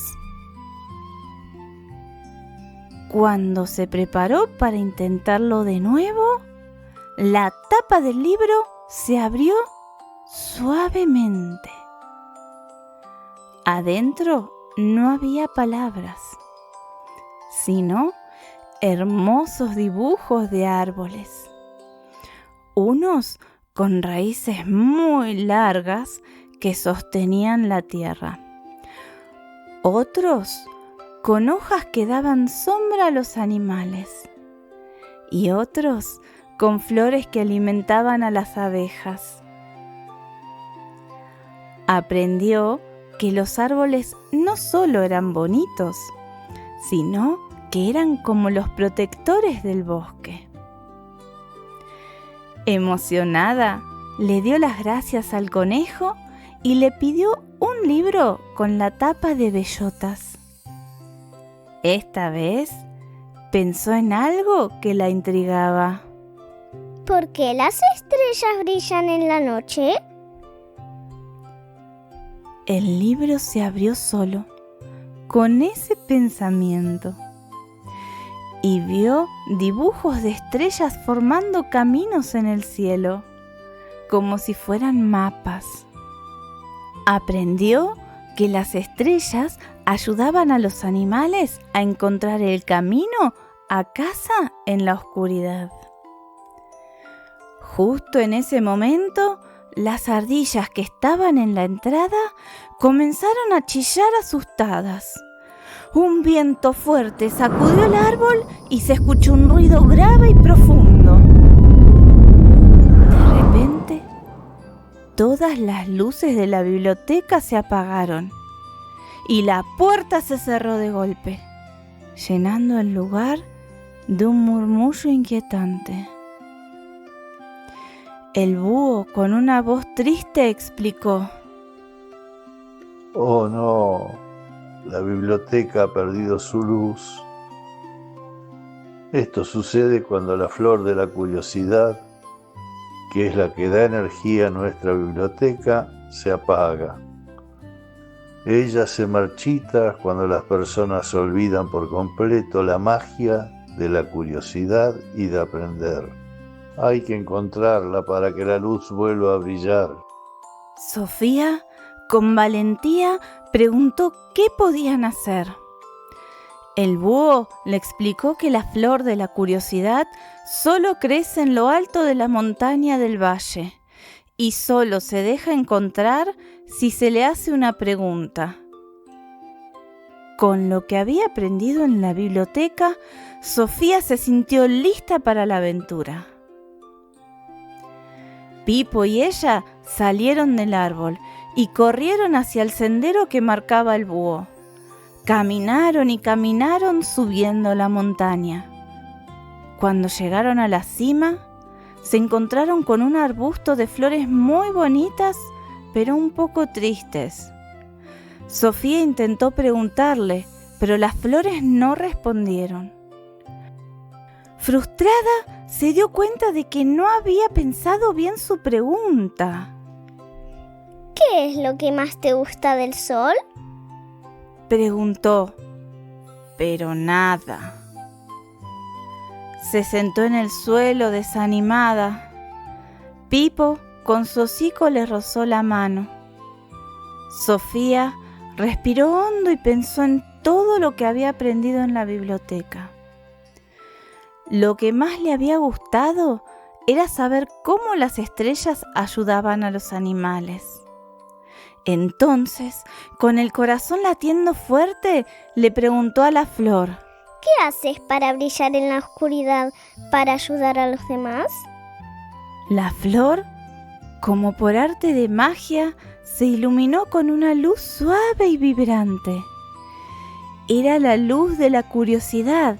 Cuando se preparó para intentarlo de nuevo, la tapa del libro se abrió suavemente. Adentro no había palabras, sino hermosos dibujos de árboles. Unos con raíces muy largas que sostenían la tierra. Otros con hojas que daban sombra a los animales. Y otros con flores que alimentaban a las abejas. Aprendió que los árboles no solo eran bonitos, sino que eran como los protectores del bosque. Emocionada, le dio las gracias al conejo y le pidió un libro con la tapa de bellotas. Esta vez pensó en algo que la intrigaba. ¿Por qué las estrellas brillan en la noche? El libro se abrió solo, con ese pensamiento, y vio dibujos de estrellas formando caminos en el cielo, como si fueran mapas. Aprendió que las estrellas ayudaban a los animales a encontrar el camino a casa en la oscuridad. Justo en ese momento, las ardillas que estaban en la entrada comenzaron a chillar asustadas. Un viento fuerte sacudió el árbol y se escuchó un ruido grave y profundo. De repente, todas las luces de la biblioteca se apagaron y la puerta se cerró de golpe, llenando el lugar de un murmullo inquietante. El búho, con una voz triste, explicó: Oh no, la biblioteca ha perdido su luz. Esto sucede cuando la flor de la curiosidad, que es la que da energía a nuestra biblioteca, se apaga. Ella se marchita cuando las personas olvidan por completo la magia de la curiosidad y de aprender. Hay que encontrarla para que la luz vuelva a brillar. Sofía, con valentía, preguntó qué podían hacer. El búho le explicó que la flor de la curiosidad solo crece en lo alto de la montaña del valle y solo se deja encontrar si se le hace una pregunta. Con lo que había aprendido en la biblioteca, Sofía se sintió lista para la aventura. Pipo y ella salieron del árbol y corrieron hacia el sendero que marcaba el búho. Caminaron y caminaron subiendo la montaña. Cuando llegaron a la cima, se encontraron con un arbusto de flores muy bonitas, pero un poco tristes. Sofía intentó preguntarle, pero las flores no respondieron. Frustrada, se dio cuenta de que no había pensado bien su pregunta. ¿Qué es lo que más te gusta del sol? Preguntó, pero nada. Se sentó en el suelo desanimada. Pipo con su hocico le rozó la mano. Sofía respiró hondo y pensó en todo lo que había aprendido en la biblioteca. Lo que más le había gustado era saber cómo las estrellas ayudaban a los animales. Entonces, con el corazón latiendo fuerte, le preguntó a la flor: ¿Qué haces para brillar en la oscuridad para ayudar a los demás? La flor, como por arte de magia, se iluminó con una luz suave y vibrante. Era la luz de la curiosidad.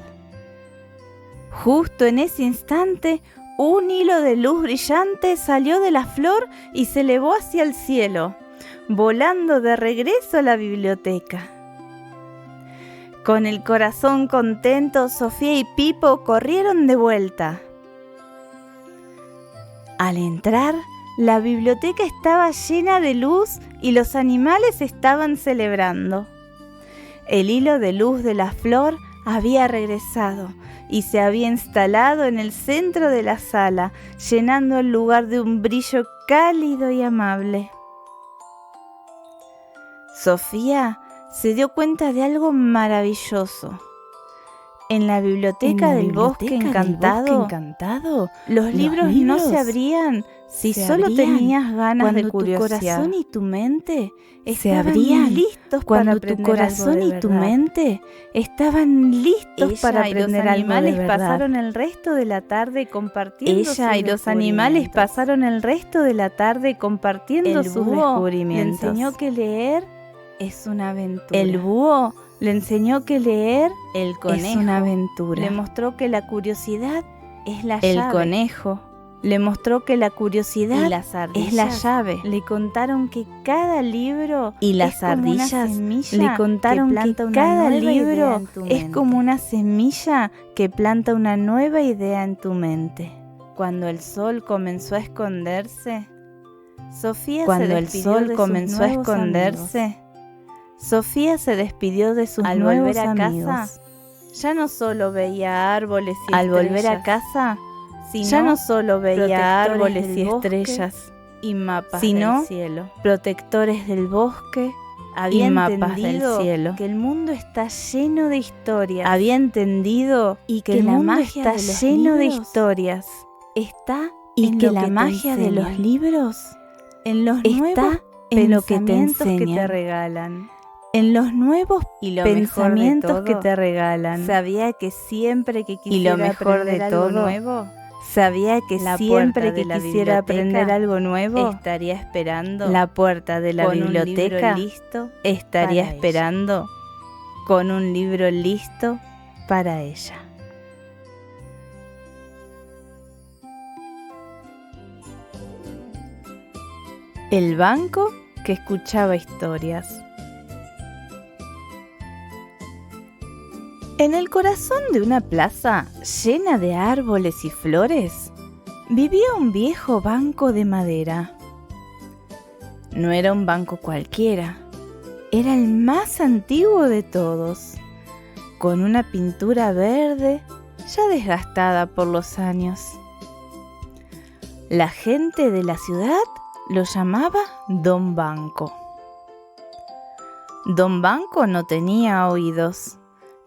Justo en ese instante, un hilo de luz brillante salió de la flor y se elevó hacia el cielo, volando de regreso a la biblioteca. Con el corazón contento, Sofía y Pipo corrieron de vuelta. Al entrar, la biblioteca estaba llena de luz y los animales estaban celebrando. El hilo de luz de la flor había regresado y se había instalado en el centro de la sala, llenando el lugar de un brillo cálido y amable. Sofía se dio cuenta de algo maravilloso. En la biblioteca del bosque encantado, los libros no se abrían si solo tenías ganas de curiosear. Tu corazón y tu mente estaban listos para aprender algo de verdad. Estaban listos para aprender algo de verdad. Pasaron el resto de la tarde compartiendo sus descubrimientos. Le enseñó que leer es una aventura. El búho le enseñó que leer el conejo es una aventura. Le mostró que la curiosidad es la llave. El conejo le mostró que la curiosidad es la llave. Le contaron que cada libro y las ardillas le contaron que cada libro es como una semilla que planta una nueva idea en tu mente. Cuando el sol comenzó a esconderse, Sofía se despidió de sus nuevos amigos. Ya no solo veía árboles y estrellas. Al volver a casa, ya no solo veía árboles y estrellas y mapas del cielo, protectores del bosque Había y mapas entendido del cielo. que el mundo está lleno de historias. Había entendido y que la el mundo magia está de los lleno de libros historias está y en que lo la te magia de los enseñan, libros en los está nuevos en lo que te pensamientos que te enseñan, regalan. en los nuevos Y lo mejor de pensamientos que todo, te regalan. sabía que siempre que Y lo quisiera mejor aprender de algo todo, nuevo, sabía que la siempre puerta que de la quisiera aprender biblioteca algo nuevo, estaría esperando la puerta de la con biblioteca un libro listo estaría para esperando con un libro listo para ella. El banco que escuchaba historias. En el corazón de una plaza llena de árboles y flores, vivía un viejo banco de madera. No era un banco cualquiera, era el más antiguo de todos, con una pintura verde ya desgastada por los años. La gente de la ciudad lo llamaba Don Banco. Don Banco no tenía oídos,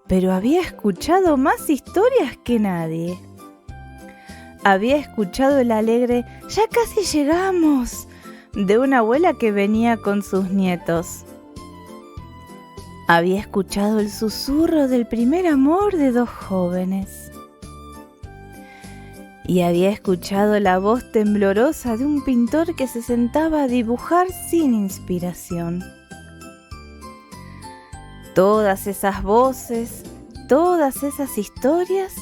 pero había escuchado más historias que nadie. Había escuchado el alegre «¡Ya casi llegamos!» de una abuela que venía con sus nietos. Había escuchado el susurro del primer amor de dos jóvenes. Y había escuchado la voz temblorosa de un pintor que se sentaba a dibujar sin inspiración. Todas esas voces, todas esas historias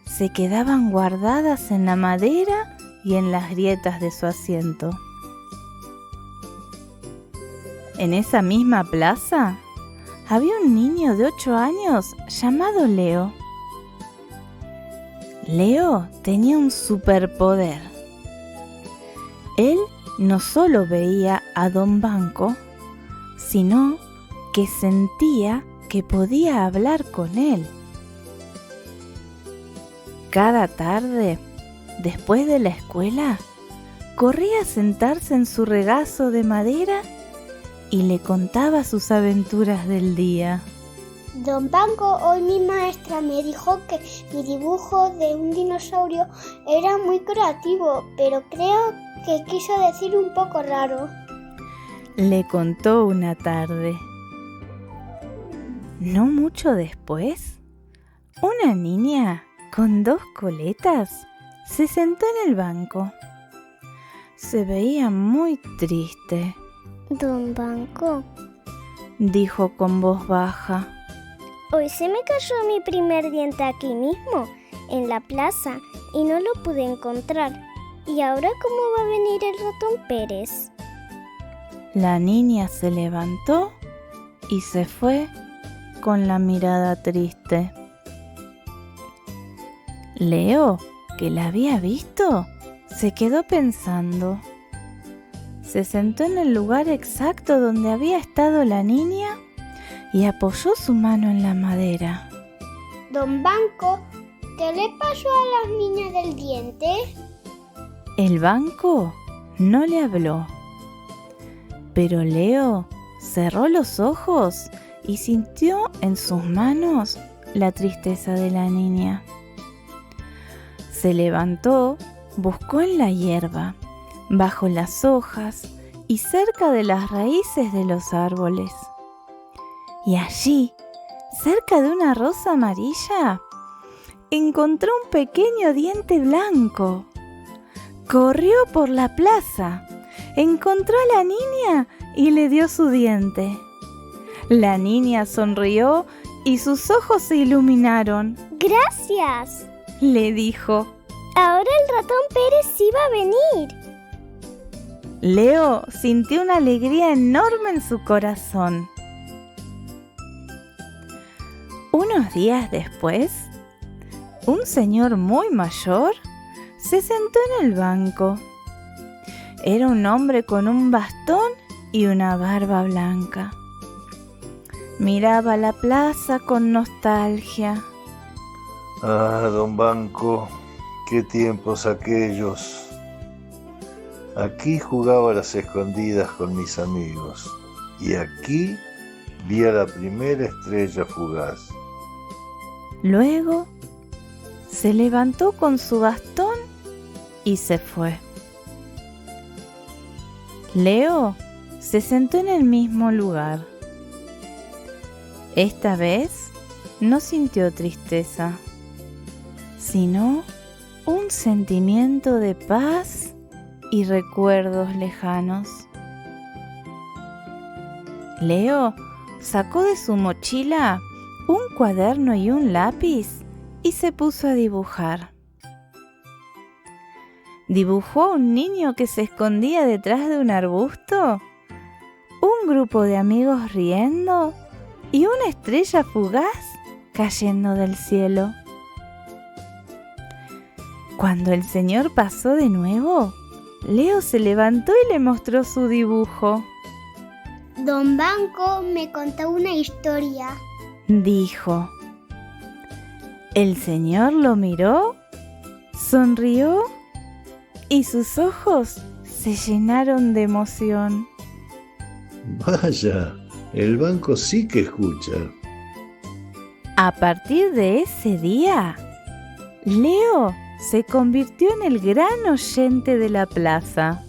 se quedaban guardadas en la madera y en las grietas de su asiento. En esa misma plaza había un niño de 8 años llamado Leo. Leo tenía un superpoder. Él no solo veía a Don Banco, sino que sentía que podía hablar con él. Cada tarde, después de la escuela, corría a sentarse en su regazo de madera y le contaba sus aventuras del día. Don Banco, hoy mi maestra me dijo que mi dibujo de un dinosaurio era muy creativo, pero creo que quiso decir un poco raro. Le contó una tarde. No mucho después, una niña con 2 coletas se sentó en el banco. Se veía muy triste. Don Banco, dijo con voz baja. Hoy se me cayó mi primer diente aquí mismo, en la plaza, y no lo pude encontrar. ¿Y ahora cómo va a venir el ratón Pérez? La niña se levantó y se fue con la mirada triste. Leo, que la había visto, se quedó pensando. Se sentó en el lugar exacto donde había estado la niña y apoyó su mano en la madera. Don Banco, ¿qué le pasó a las niñas del diente? El banco no le habló, pero Leo cerró los ojos y sintió en sus manos la tristeza de la niña. Se levantó, buscó en la hierba, bajo las hojas y cerca de las raíces de los árboles. Y allí, cerca de una rosa amarilla, encontró un pequeño diente blanco. Corrió por la plaza, encontró a la niña y le dio su diente. La niña sonrió y sus ojos se iluminaron. ¡Gracias!, le dijo. Ahora el ratón Pérez sí va a venir. Leo sintió una alegría enorme en su corazón. Unos días después, un señor muy mayor se sentó en el banco. Era un hombre con un bastón y una barba blanca. Miraba la plaza con nostalgia. Ah, Don Banco, qué tiempos aquellos. Aquí jugaba a las escondidas con mis amigos. y aquí vi a la primera estrella fugaz. Luego se levantó con su bastón y se fue. Leo se sentó en el mismo lugar. Esta vez no sintió tristeza, sino un sentimiento de paz y recuerdos lejanos. Leo sacó de su mochila un cuaderno y un lápiz y se puso a dibujar. Dibujó a un niño que se escondía detrás de un arbusto, un grupo de amigos riendo y una estrella fugaz cayendo del cielo. Cuando el señor pasó de nuevo, Leo se levantó y le mostró su dibujo. Don Banco me contó una historia, dijo. El señor lo miró, sonrió y sus ojos se llenaron de emoción. Vaya, el banco sí que escucha. A partir de ese día, Leo se convirtió en el gran oyente de la plaza.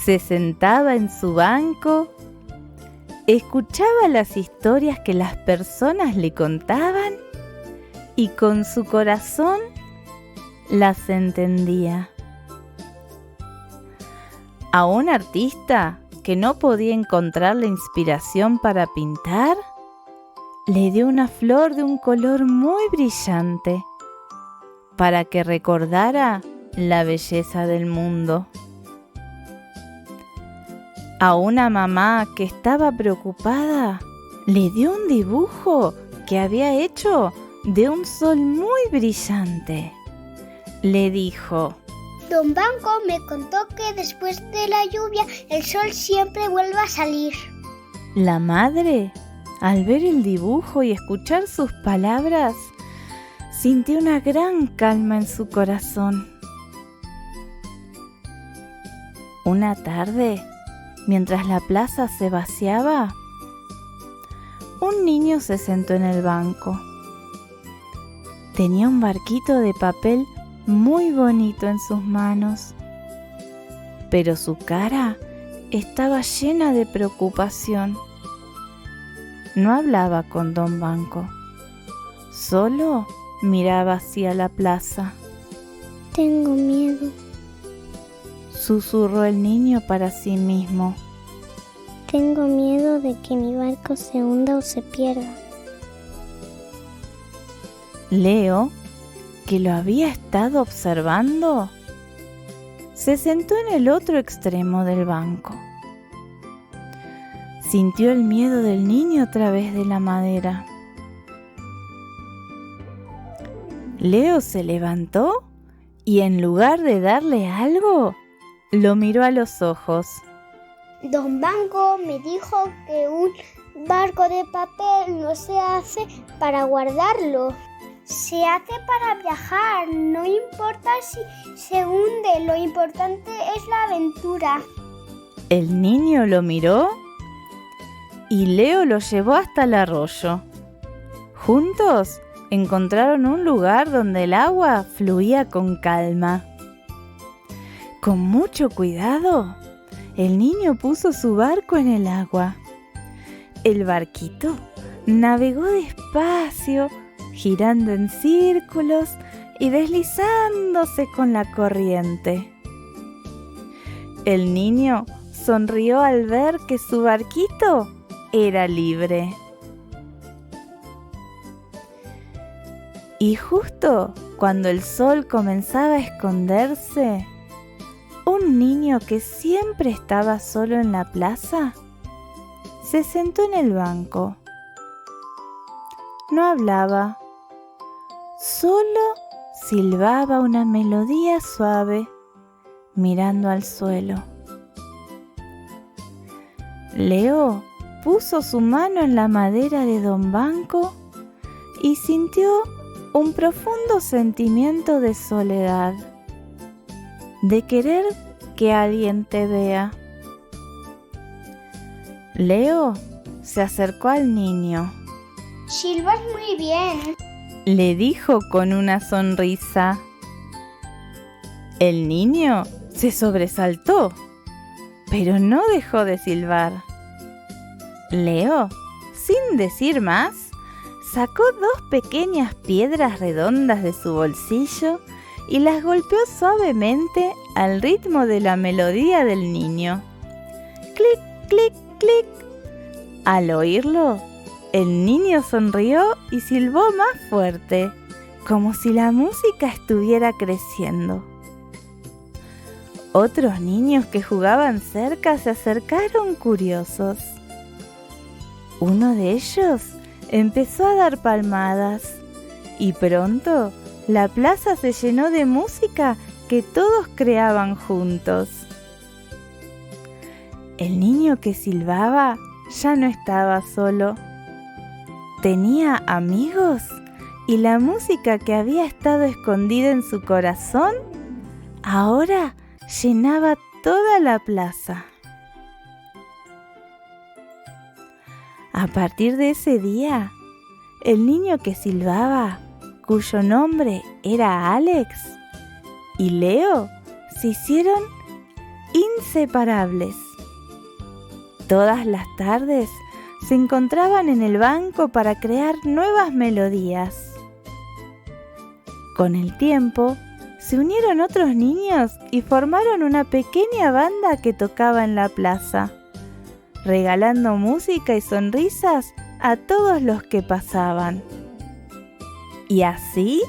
Se sentaba en su banco, escuchaba las historias que las personas le contaban y con su corazón las entendía. A un artista que no podía encontrar la inspiración para pintar, le dio una flor de un color muy brillante para que recordara la belleza del mundo. A una mamá que estaba preocupada, le dio un dibujo que había hecho de un sol muy brillante. Le dijo: Don Banco me contó que después de la lluvia el sol siempre vuelve a salir. La madre, al ver el dibujo y escuchar sus palabras, sintió una gran calma en su corazón. Una tarde, mientras la plaza se vaciaba, un niño se sentó en el banco. Tenía un barquito de papel muy bonito en sus manos, pero su cara estaba llena de preocupación. No hablaba con Don Banco, solo miraba hacia la plaza. Tengo miedo. Susurró el niño para sí mismo. Tengo miedo de que mi barco se hunda o se pierda. Leo, que lo había estado observando, se sentó en el otro extremo del banco. Sintió el miedo del niño a través de la madera. Leo se levantó y en lugar de darle algo, lo miró a los ojos. Don Banco me dijo que un barco de papel no se hace para guardarlo. Se hace para viajar, no importa si se hunde, lo importante es la aventura. El niño lo miró y Leo lo llevó hasta el arroyo. Juntos encontraron un lugar donde el agua fluía con calma. Con mucho cuidado, el niño puso su barco en el agua. El barquito navegó despacio, girando en círculos y deslizándose con la corriente. El niño sonrió al ver que su barquito era libre. Y justo cuando el sol comenzaba a esconderse, un niño que siempre estaba solo en la plaza se sentó en el banco. No hablaba, solo silbaba una melodía suave, mirando al suelo. Leo puso su mano en la madera de Don Banco y sintió un profundo sentimiento de soledad, de querer que alguien te vea. Leo se acercó al niño. Silbas muy bien. Le dijo con una sonrisa. El niño se sobresaltó, pero no dejó de silbar. Leo, sin decir más, sacó 2 pequeñas piedras redondas de su bolsillo y las golpeó suavemente al ritmo de la melodía del niño. ¡Clic, clic, clic! Al oírlo, el niño sonrió y silbó más fuerte, como si la música estuviera creciendo. Otros niños que jugaban cerca se acercaron curiosos. Uno de ellos empezó a dar palmadas y pronto la plaza se llenó de música que todos creaban juntos. El niño que silbaba ya no estaba solo. Tenía amigos y la música que había estado escondida en su corazón ahora llenaba toda la plaza. A partir de ese día, el niño que silbaba, cuyo nombre era Alex, y Leo se hicieron inseparables. Todas las tardes se encontraban en el banco para crear nuevas melodías. Con el tiempo, se unieron otros niños y formaron una pequeña banda que tocaba en la plaza, regalando música y sonrisas a todos los que pasaban. Y así,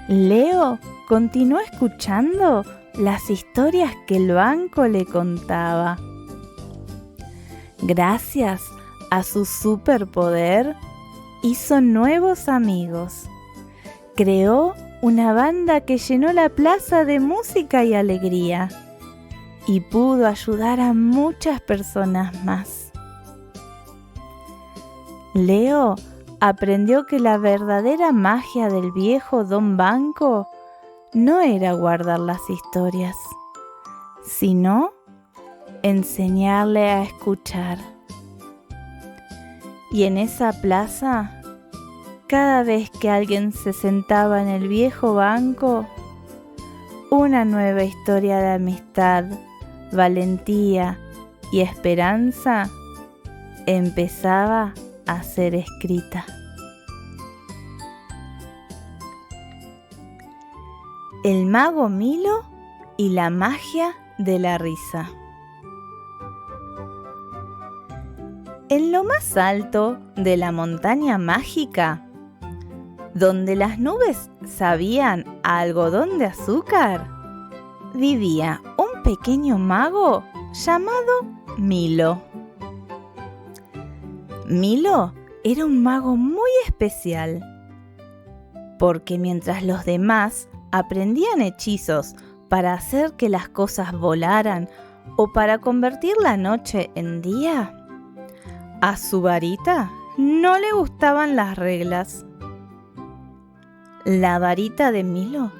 Leo continuó escuchando las historias que el banco le contaba. Gracias a su superpoder, hizo nuevos amigos. Creó una banda que llenó la plaza de música y alegría y pudo ayudar a muchas personas más. Leo aprendió que la verdadera magia del viejo Don Banco no era guardar las historias, sino enseñarle a escuchar. Y en esa plaza, cada vez que alguien se sentaba en el viejo banco, una nueva historia de amistad, valentía y esperanza empezaba a ser escrita. El mago Milo y la magia de la risa. En lo más alto de la montaña mágica, donde las nubes sabían a algodón de azúcar, vivía un pequeño mago llamado Milo. Milo era un mago muy especial, porque mientras los demás aprendían hechizos para hacer que las cosas volaran o para convertir la noche en día, a su varita no le gustaban las reglas. La varita de Milo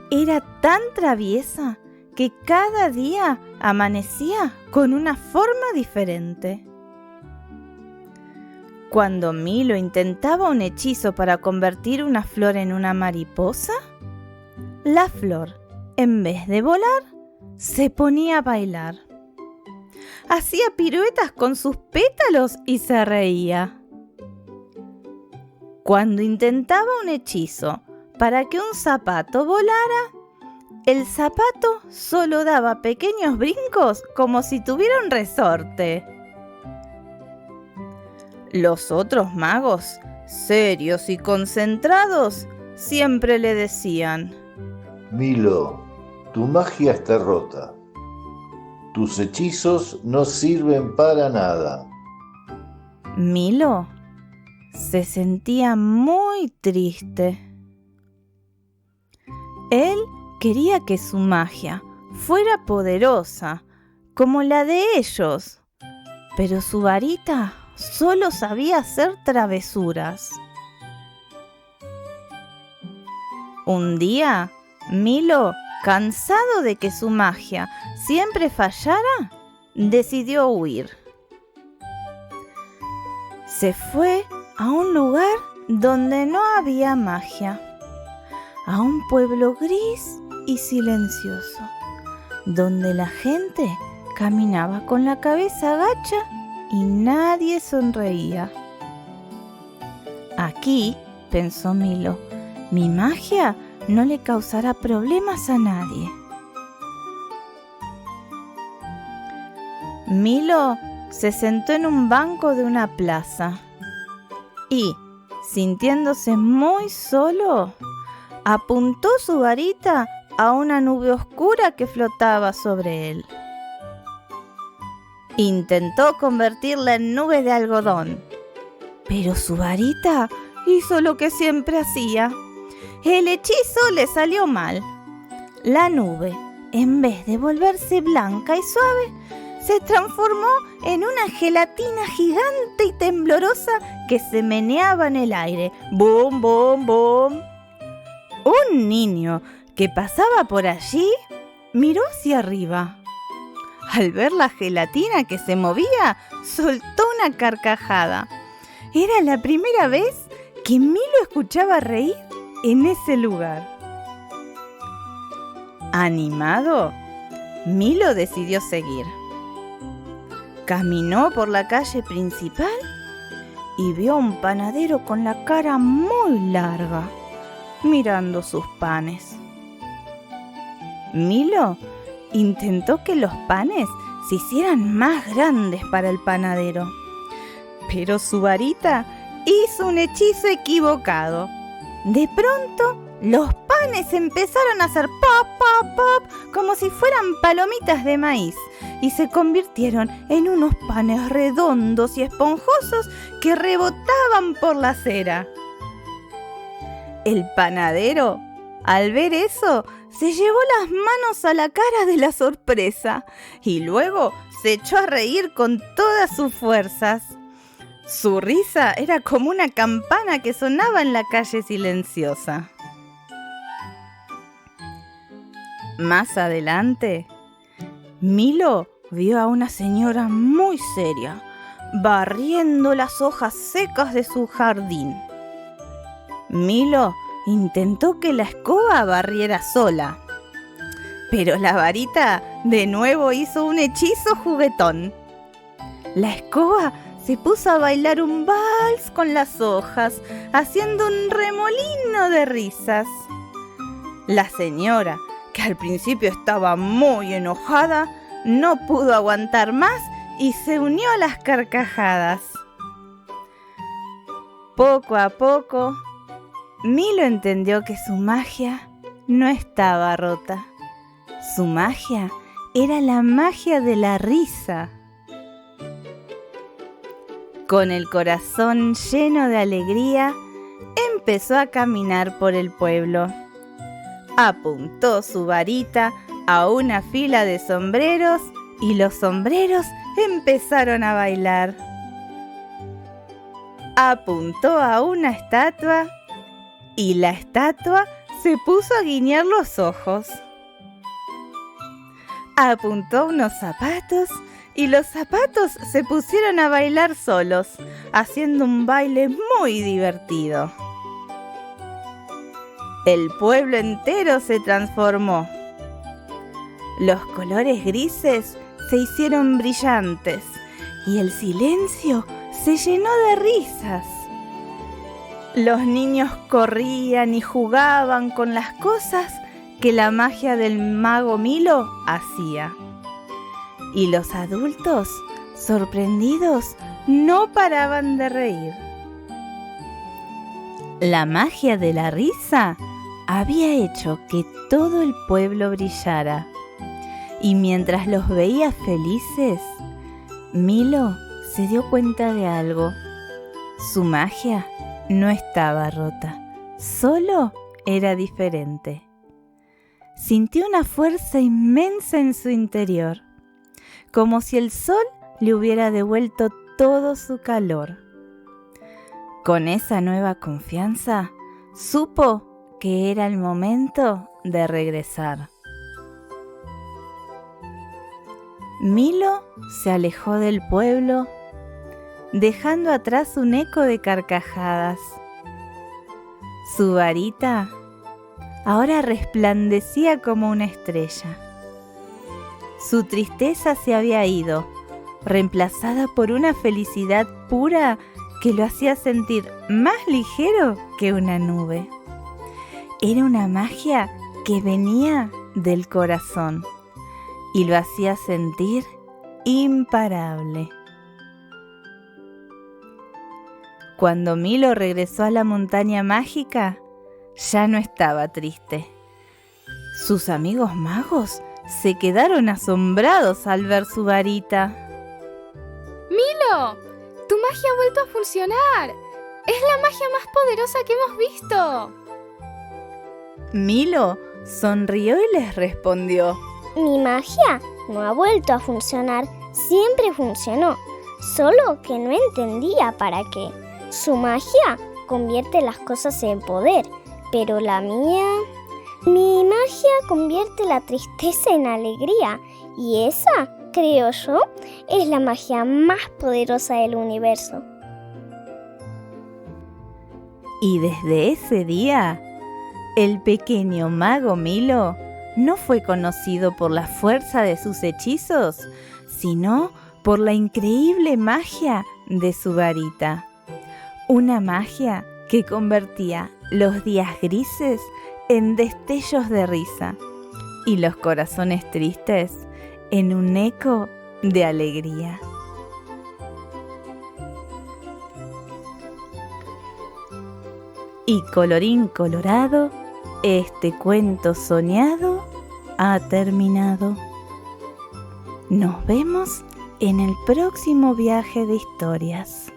era tan traviesa que cada día amanecía con una forma diferente. Cuando Milo intentaba un hechizo para convertir una flor en una mariposa, la flor, en vez de volar, se ponía a bailar. Hacía piruetas con sus pétalos y se reía. Cuando intentaba un hechizo para que un zapato volara, el zapato solo daba pequeños brincos como si tuviera un resorte. Los otros magos, serios y concentrados, siempre le decían: Milo, tu magia está rota. Tus hechizos no sirven para nada. Milo se sentía muy triste. Él quería que su magia fuera poderosa, como la de ellos, pero su varita solo sabía hacer travesuras. Un día, Milo, cansado de que su magia siempre fallara, decidió huir. se fue a un lugar donde no había magia, a un pueblo gris y silencioso, donde la gente caminaba con la cabeza agacha y nadie sonreía. Aquí, pensó Milo, mi magia no le causará problemas a nadie. Milo se sentó en un banco de una plaza y, sintiéndose muy solo, apuntó su varita a una nube oscura que flotaba sobre él. Intentó convertirla en nube de algodón, pero su varita hizo lo que siempre hacía. El hechizo le salió mal. La nube, en vez de volverse blanca y suave, se transformó en una gelatina gigante y temblorosa que se meneaba en el aire. ¡Bum, bum, bum! Un niño que pasaba por allí miró hacia arriba. Al ver la gelatina que se movía, soltó una carcajada. Era la primera vez que Milo escuchaba reír en ese lugar. Animado, Milo decidió seguir. Caminó por la calle principal y vio a un panadero con la cara muy larga, mirando sus panes. Milo intentó que los panes se hicieran más grandes para el panadero, pero su varita hizo un hechizo equivocado. De pronto, los panes empezaron a hacer pop, pop, pop, como si fueran palomitas de maíz, y se convirtieron en unos panes redondos y esponjosos que rebotaban por la acera. El panadero, al ver eso, se llevó las manos a la cara de la sorpresa y luego se echó a reír con todas sus fuerzas. Su risa era como una campana que sonaba en la calle silenciosa. Más adelante, Milo vio a una señora muy seria barriendo las hojas secas de su jardín. Milo intentó que la escoba barriera sola, pero la varita de nuevo hizo un hechizo juguetón. La escoba se puso a bailar un vals con las hojas, haciendo un remolino de risas. La señora, que al principio estaba muy enojada, no pudo aguantar más y se unió a las carcajadas. Poco a poco, Milo entendió que su magia no estaba rota. Su magia era la magia de la risa. Con el corazón lleno de alegría, empezó a caminar por el pueblo. Apuntó su varita a una fila de sombreros y los sombreros empezaron a bailar. Apuntó a una estatua y la estatua se puso a guiñar los ojos. Apuntó a unos zapatos y los zapatos se pusieron a bailar solos, haciendo un baile muy divertido. El pueblo entero se transformó. Los colores grises se hicieron brillantes y el silencio se llenó de risas. Los niños corrían y jugaban con las cosas que la magia del mago Milo hacía. Y los adultos, sorprendidos, no paraban de reír. La magia de la risa había hecho que todo el pueblo brillara. Y mientras los veía felices, Milo se dio cuenta de algo. Su magia no estaba rota, solo era diferente. Sintió una fuerza inmensa en su interior, como si el sol le hubiera devuelto todo su calor. Con esa nueva confianza, supo que era el momento de regresar. Milo se alejó del pueblo dejando atrás un eco de carcajadas. Su varita ahora resplandecía como una estrella. Su tristeza se había ido, reemplazada por una felicidad pura que lo hacía sentir más ligero que una nube. Era una magia que venía del corazón y lo hacía sentir imparable. Cuando Milo regresó a la montaña mágica, ya no estaba triste. Sus amigos magos se quedaron asombrados al ver su varita. ¡Milo! ¡Tu magia ha vuelto a funcionar! ¡Es la magia más poderosa que hemos visto! Milo sonrió y les respondió: Mi magia no ha vuelto a funcionar, siempre funcionó, solo que no entendía para qué. Su magia convierte las cosas en poder, pero la mía... Mi magia convierte la tristeza en alegría, y esa, creo yo, es la magia más poderosa del universo. Y desde ese día, el pequeño mago Milo no fue conocido por la fuerza de sus hechizos, sino por la increíble magia de su varita. Una magia que convertía los días grises en destellos de risa y los corazones tristes en un eco de alegría. Y colorín colorado, este cuento soñado ha terminado. Nos vemos en el próximo viaje de historias.